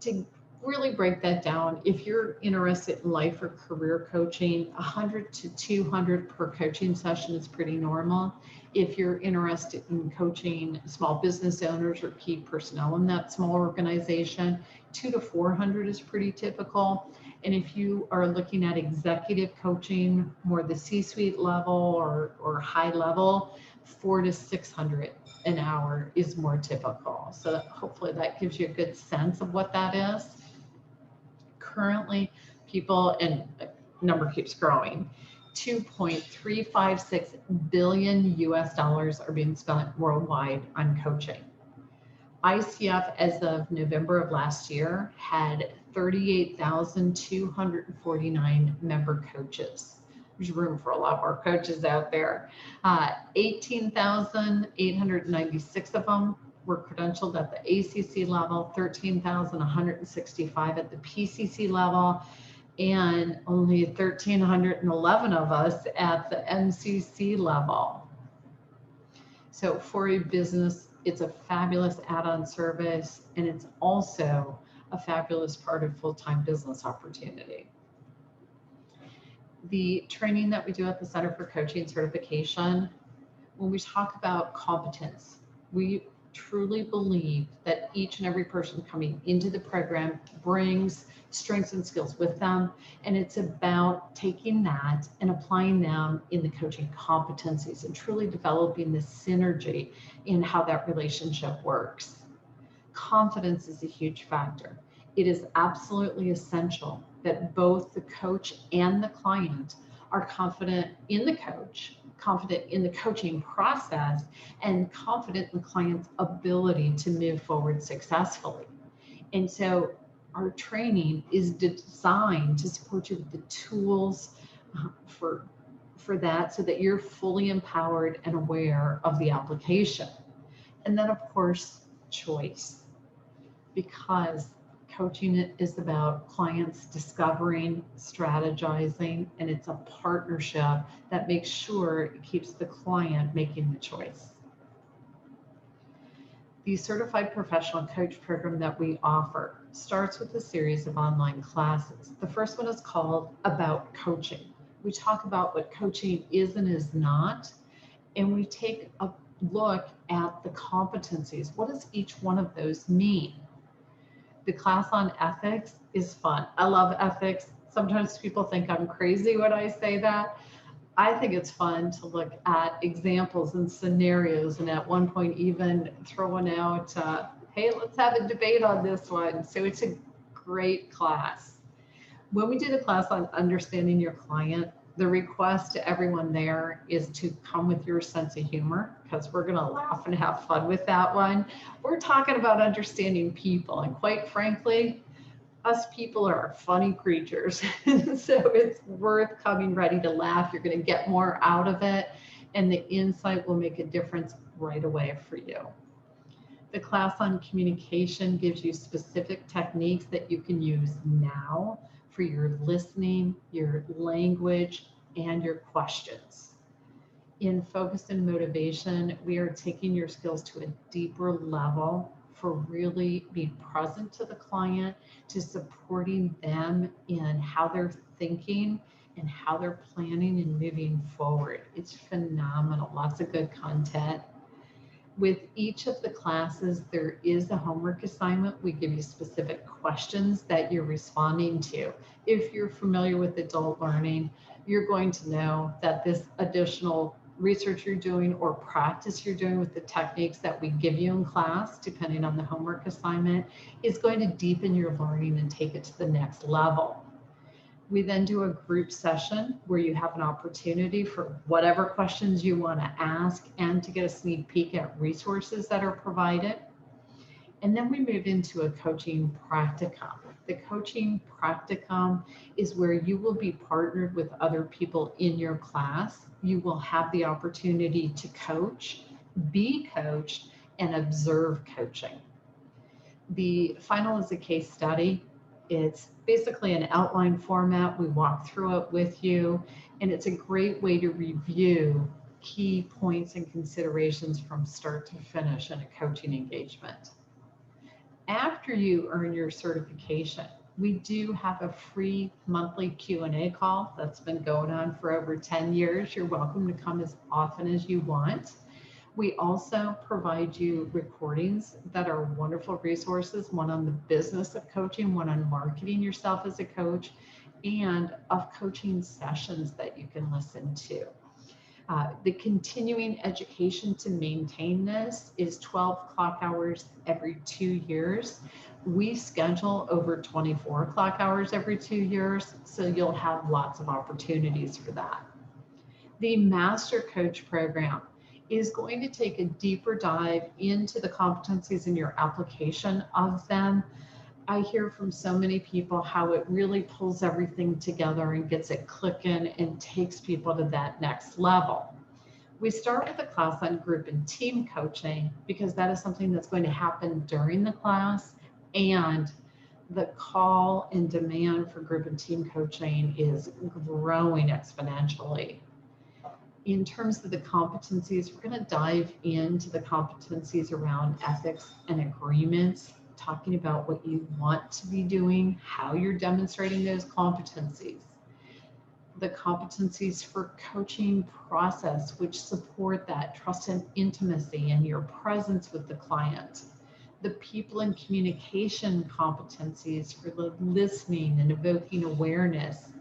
To really break that down, if you're interested in life or career coaching, 100 to 200 per coaching session is pretty normal. If you're interested in coaching small business owners or key personnel in that small organization, 200 to 400 is pretty typical. And if you are looking at executive coaching, more the C-suite level or high level, 400 to 600 an hour is more typical. So hopefully that gives you a good sense of what that is. Currently, people, and number keeps growing, $2.356 billion US dollars are being spent worldwide on coaching. ICF, as of November of last year, had 38,249 member coaches. There's room for a lot more coaches out there. 18,896 of them were credentialed at the ACC level, 13,165 at the PCC level, and only 1,311 of us at the MCC level. So for a business, it's a fabulous add-on service, and it's also a fabulous part of full-time business opportunity. The training that we do at the Center for Coaching Certification, when we talk about competence, we truly believe that each and every person coming into the program brings strengths and skills with them, and it's about taking that and applying them in the coaching competencies and truly developing the synergy in how that relationship works. Confidence is a huge factor. It is absolutely essential that both the coach and the client are confident in the coach, confident in the coaching process, and confident in the client's ability to move forward successfully. And so our training is designed to support you with the tools for that, so that you're fully empowered and aware of the application. And then, of course, choice, because coaching is about clients discovering, strategizing, and it's a partnership that makes sure it keeps the client making the choice. The Certified Professional Coach program that we offer starts with a series of online classes. The first one is called About Coaching. We talk about what coaching is and is not, and we take a look at the competencies. What does each one of those mean? The class on ethics is fun. I love ethics. Sometimes people think I'm crazy when I say that. I think it's fun to look at examples and scenarios, and at one point even throwing out, hey, let's have a debate on this one. So it's a great class. When we did a class on understanding your client, the request to everyone there is to come with your sense of humor, because we're going to laugh and have fun with that one. We're talking about understanding people, and quite frankly, us people are funny creatures. So it's worth coming ready to laugh. You're going to get more out of it, and the insight will make a difference right away for you. The class on communication gives you specific techniques that you can use now for your listening, your language, and your questions. In Focus and Motivation, we are taking your skills to a deeper level for really being present to the client, to supporting them in how they're thinking and how they're planning and moving forward. It's phenomenal, lots of good content. With each of the classes, there is a homework assignment. We give you specific questions that you're responding to. If you're familiar with adult learning, you're going to know that this additional research you're doing or practice you're doing with the techniques that we give you in class, depending on the homework assignment, is going to deepen your learning and take it to the next level. We then do a group session where you have an opportunity for whatever questions you want to ask and to get a sneak peek at resources that are provided. And then we move into a coaching practicum. The coaching practicum is where you will be partnered with other people in your class. You will have the opportunity to coach, be coached, and observe coaching. The final is a case study. It's basically an outline format. We walk through it with you, and it's a great way to review key points and considerations from start to finish in a coaching engagement. After you earn your certification, we do have a free monthly Q&A call that's been going on for over 10 years. You're welcome to come as often as you want. We also provide you recordings that are wonderful resources, one on the business of coaching, one on marketing yourself as a coach, and of coaching sessions that you can listen to. The continuing education to maintain this is 12 clock hours every 2 years. We schedule over 24 clock hours every 2 years, so you'll have lots of opportunities for that. The Master Coach Program is going to take a deeper dive into the competencies in your application of them. I hear from so many people how it really pulls everything together and gets it clicking and takes people to that next level. We start with a class on group and team coaching because that is something that's going to happen during the class, and the call and demand for group and team coaching is growing exponentially. In terms of the competencies, we're going to dive into the competencies around ethics and agreements, talking about what you want to be doing, how you're demonstrating those competencies. The competencies for coaching process, which support that trust and intimacy and your presence with the client. The people and communication competencies for the listening and evoking awareness,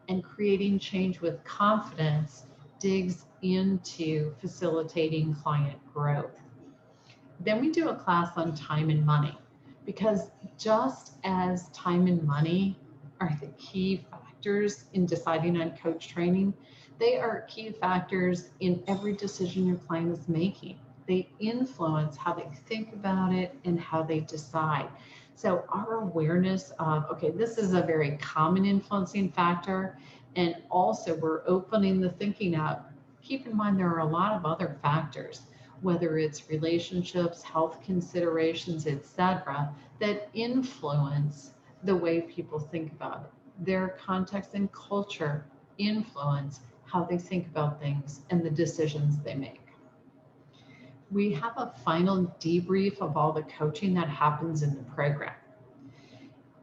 and creating change with confidence digs into facilitating client growth. Then we do a class on time and money, because just as time and money are the key factors in deciding on coach training, they are key factors in every decision your client is making. They influence how they think about it and how they decide. So our awareness of, okay, this is a very common influencing factor, and also we're opening the thinking up. Keep in mind there are a lot of other factors, whether it's relationships, health considerations, etc., that influence the way people think about it. Their context and culture influence how they think about things and the decisions they make. We have a final debrief of all the coaching that happens in the program.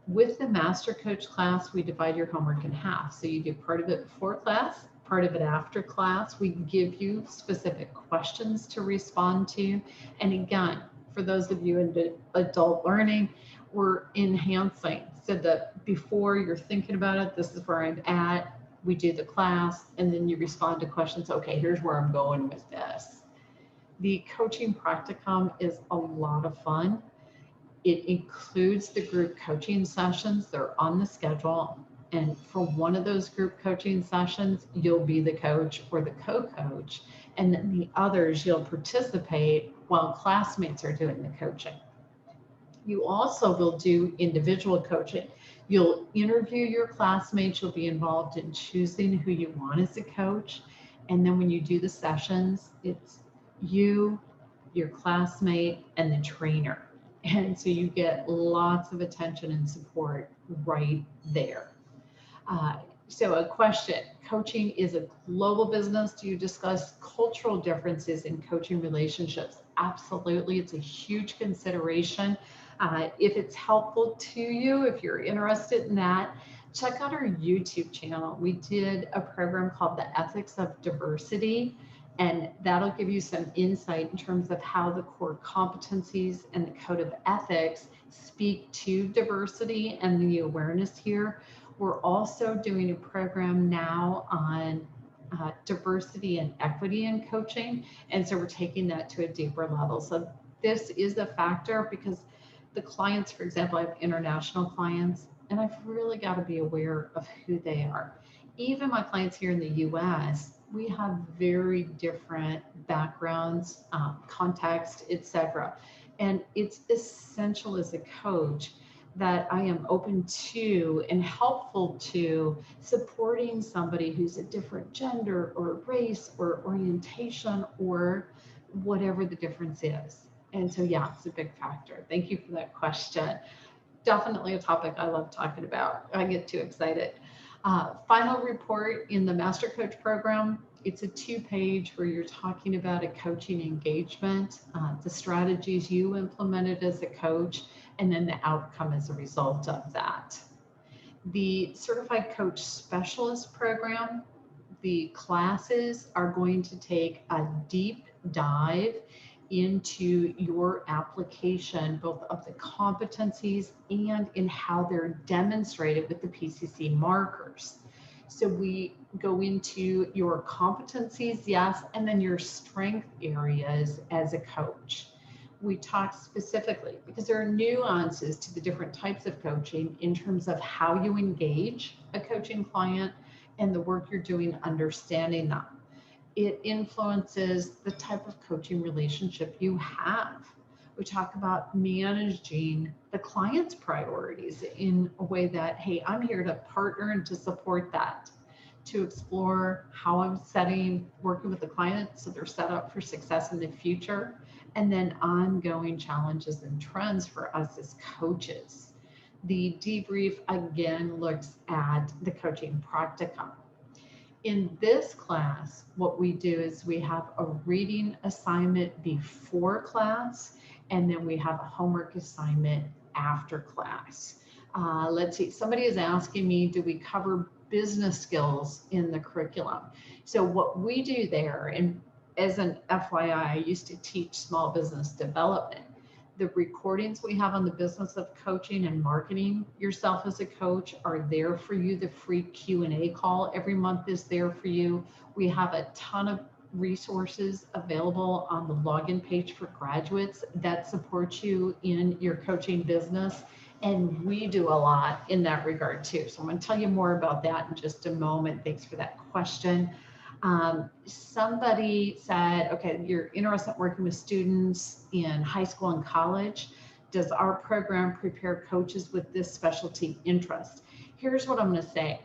With the Master Coach class, we divide your homework in half. So you do part of it before class, part of it after class. We give you specific questions to respond to. And again, for those of you in adult learning, we're enhancing so that before you're thinking about it, this is where I'm at, we do the class, and then you respond to questions. Okay, here's where I'm going with this. The coaching practicum is a lot of fun. It includes the group coaching sessions. They're on the schedule. And for one of those group coaching sessions, you'll be the coach or the co-coach. And then the others, you'll participate while classmates are doing the coaching. You also will do individual coaching. You'll interview your classmates. You'll be involved in choosing who you want as a coach. And then when you do the sessions, it's you your classmate, and the trainer. And so you get lots of attention and support right there. So a question, coaching is a global business. Do you discuss cultural differences in coaching relationships? Absolutely, it's a huge consideration. If it's helpful to you, if you're interested in that, check out our YouTube channel. We did a program called The Ethics of Diversity, and that'll give you some insight in terms of how the core competencies and the code of ethics speak to diversity and the awareness here. We're also doing a program now on diversity and equity in coaching. And so we're taking that to a deeper level. So this is a factor because the clients, for example, I have international clients, and I've really got to be aware of who they are. Even my clients here in the US, we have very different backgrounds, context, etc. And it's essential as a coach that I am open to and helpful to supporting somebody who's a different gender or race or orientation or whatever the difference is. And so, yeah, it's a big factor. Thank you for that question. Definitely a topic I love talking about. I get too excited. Final report in the Master Coach program. It's a 2-page where you're talking about a coaching engagement, the strategies you implemented as a coach, and then the outcome as a result of that. The Certified Coach Specialist program, the classes are going to take a deep dive into your application, both of the competencies and in how they're demonstrated with the PCC markers. So we go into your competencies, yes, and then your strength areas as a coach. We talk specifically, because there are nuances to the different types of coaching in terms of how you engage a coaching client and the work you're doing understanding them. It influences the type of coaching relationship you have. We talk about managing the client's priorities in a way that, hey, I'm here to partner and to support that, to explore how I'm working with the client so they're set up for success in the future, and then ongoing challenges and trends for us as coaches. The debrief again looks at the coaching practicum. In this class, what we do is we have a reading assignment before class, and then we have a homework assignment after class. Let's see, somebody is asking me, do we cover business skills in the curriculum? So what we do there, and as an FYI, I used to teach small business development. The recordings we have on the business of coaching and marketing yourself as a coach are there for you. The free Q&A call every month is there for you. We have a ton of resources available on the login page for graduates that support you in your coaching business. And we do a lot in that regard too. So I'm going to tell you more about that in just a moment. Thanks for that question. Somebody said, okay, you're interested in working with students in high school and college. Does our program prepare coaches with this specialty interest? Here's what I'm going to say.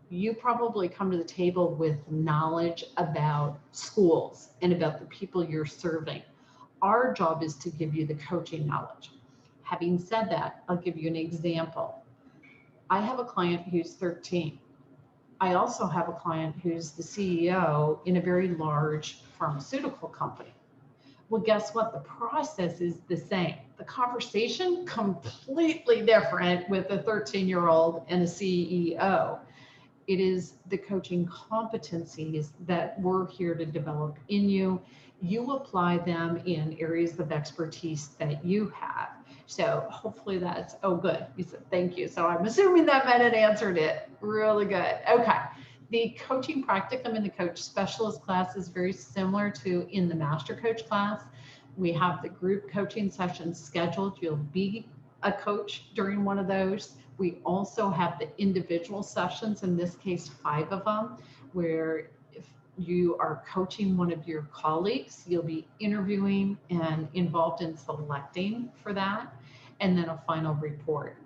You probably come to the table with knowledge about schools and about the people you're serving. Our job is to give you the coaching knowledge. Having said that, I'll give you an example. I have a client who's 13. I also have a client who's the CEO in a very large pharmaceutical company. Well, guess what? The process is the same. The conversation completely different with a 13-year-old and a CEO. It is the coaching competencies that we're here to develop in you. You apply them in areas of expertise that you have. So hopefully that's, oh, good. You said thank you. So I'm assuming that meant it answered it. Really good. Okay. The coaching practicum in the coach specialist class is very similar to in the master coach class. We have the group coaching sessions scheduled. You'll be a coach during one of those. We also have the individual sessions, in this case, 5 of them, where if you are coaching one of your colleagues, you'll be interviewing and involved in selecting for that, and then a final report.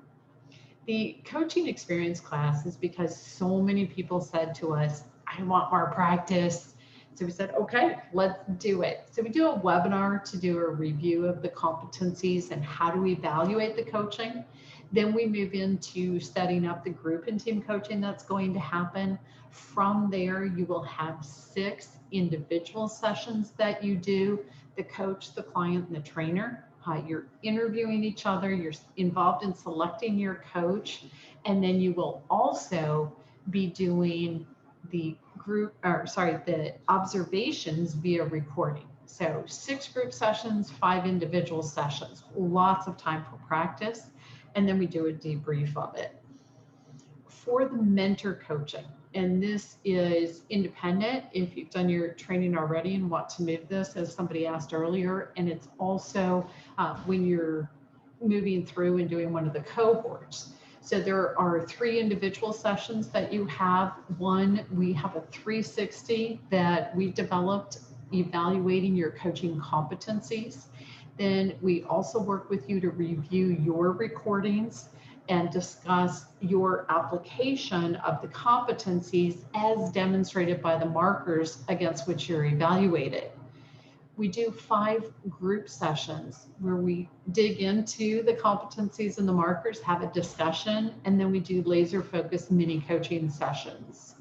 The coaching experience class is because so many people said to us, I want more practice. So we said, okay, let's do it. So we do a webinar to do a review of the competencies and how to evaluate the coaching. Then we move into setting up the group and team coaching that's going to happen. From there, you will have 6 individual sessions that you do, the coach, the client, and the trainer. You're interviewing each other, you're involved in selecting your coach, and then you will also be doing the the observations via recording. So 6 group sessions, 5 individual sessions, lots of time for practice, and then we do a debrief of it. For the mentor coaching, and this is independent if you've done your training already and want to move this, as somebody asked earlier, and it's also when you're moving through and doing one of the cohorts. So there are 3 individual sessions that you have. One, we have a 360 that we developed evaluating your coaching competencies. Then we also work with you to review your recordings and discuss your application of the competencies as demonstrated by the markers against which you're evaluated. We do 5 group sessions where we dig into the competencies and the markers, have a discussion, and then we do laser focused mini coaching sessions.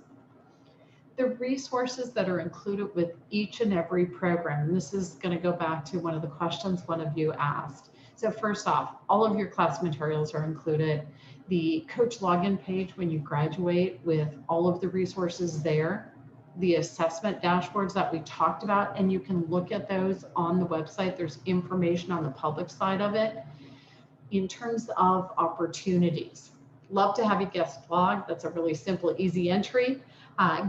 The resources that are included with each and every program, and this is going to go back to one of the questions one of you asked. So first off, all of your class materials are included. The coach login page when you graduate with all of the resources there. The assessment dashboards that we talked about, and you can look at those on the website. There's information on the public side of it. In terms of opportunities, love to have you guest blog. That's a really simple, easy entry.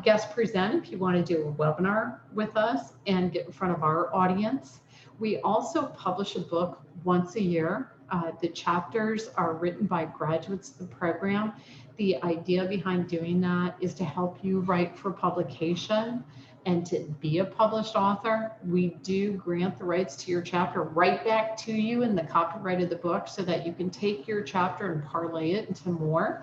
Guest present if you want to do a webinar with us and get in front of our audience. We also publish a book once a year. The chapters are written by graduates of the program. The idea behind doing that is to help you write for publication and to be a published author. We do grant the rights to your chapter right back to you in the copyright of the book so that you can take your chapter and parlay it into more.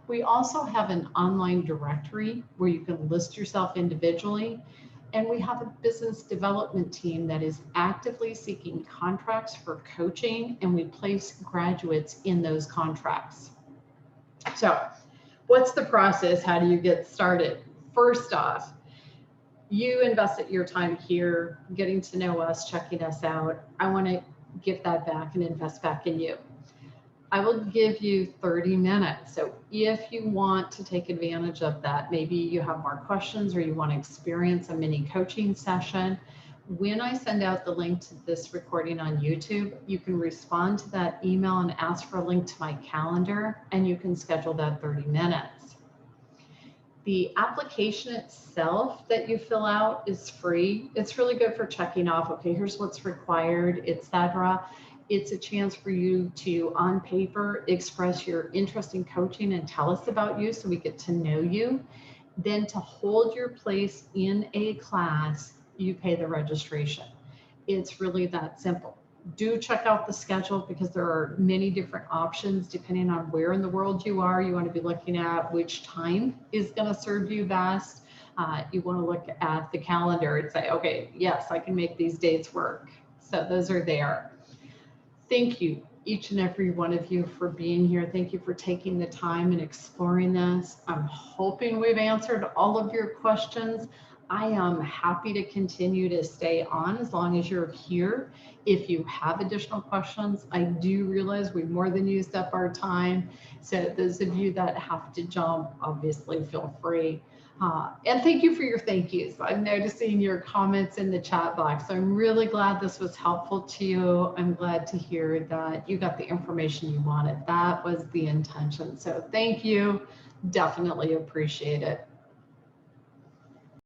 We also have an online directory where you can list yourself individually. And we have a business development team that is actively seeking contracts for coaching, and we place graduates in those contracts. So what's the process? How do you get started? First off, you invested your time here, getting to know us, checking us out. I want to give that back and invest back in you. I will give you 30 minutes. So if you want to take advantage of that, maybe you have more questions or you want to experience a mini coaching session, when I send out the link to this recording on YouTube, you can respond to that email and ask for a link to my calendar, and you can schedule that 30 minutes. The application itself that you fill out is free. It's really good for checking off, okay, here's what's required, etc. It's a chance for you to, on paper, express your interest in coaching and tell us about you so we get to know you. Then to hold your place in a class, you pay the registration. It's really that simple. Do check out the schedule because there are many different options depending on where in the world you are. You want to be looking at which time is going to serve you best. You want to look at the calendar and say, okay, yes, I can make these dates work. So those are there. Thank you, each and every one of you, for being here. Thank you for taking the time and exploring this. I'm hoping we've answered all of your questions. I am happy to continue to stay on as long as you're here. If you have additional questions, I do realize we've more than used up our time. So those of you that have to jump, obviously feel free. And thank you for your thank yous. I'm noticing your comments in the chat box. So I'm really glad this was helpful to you. I'm glad to hear that you got the information you wanted. That was the intention. So thank you. Definitely appreciate it.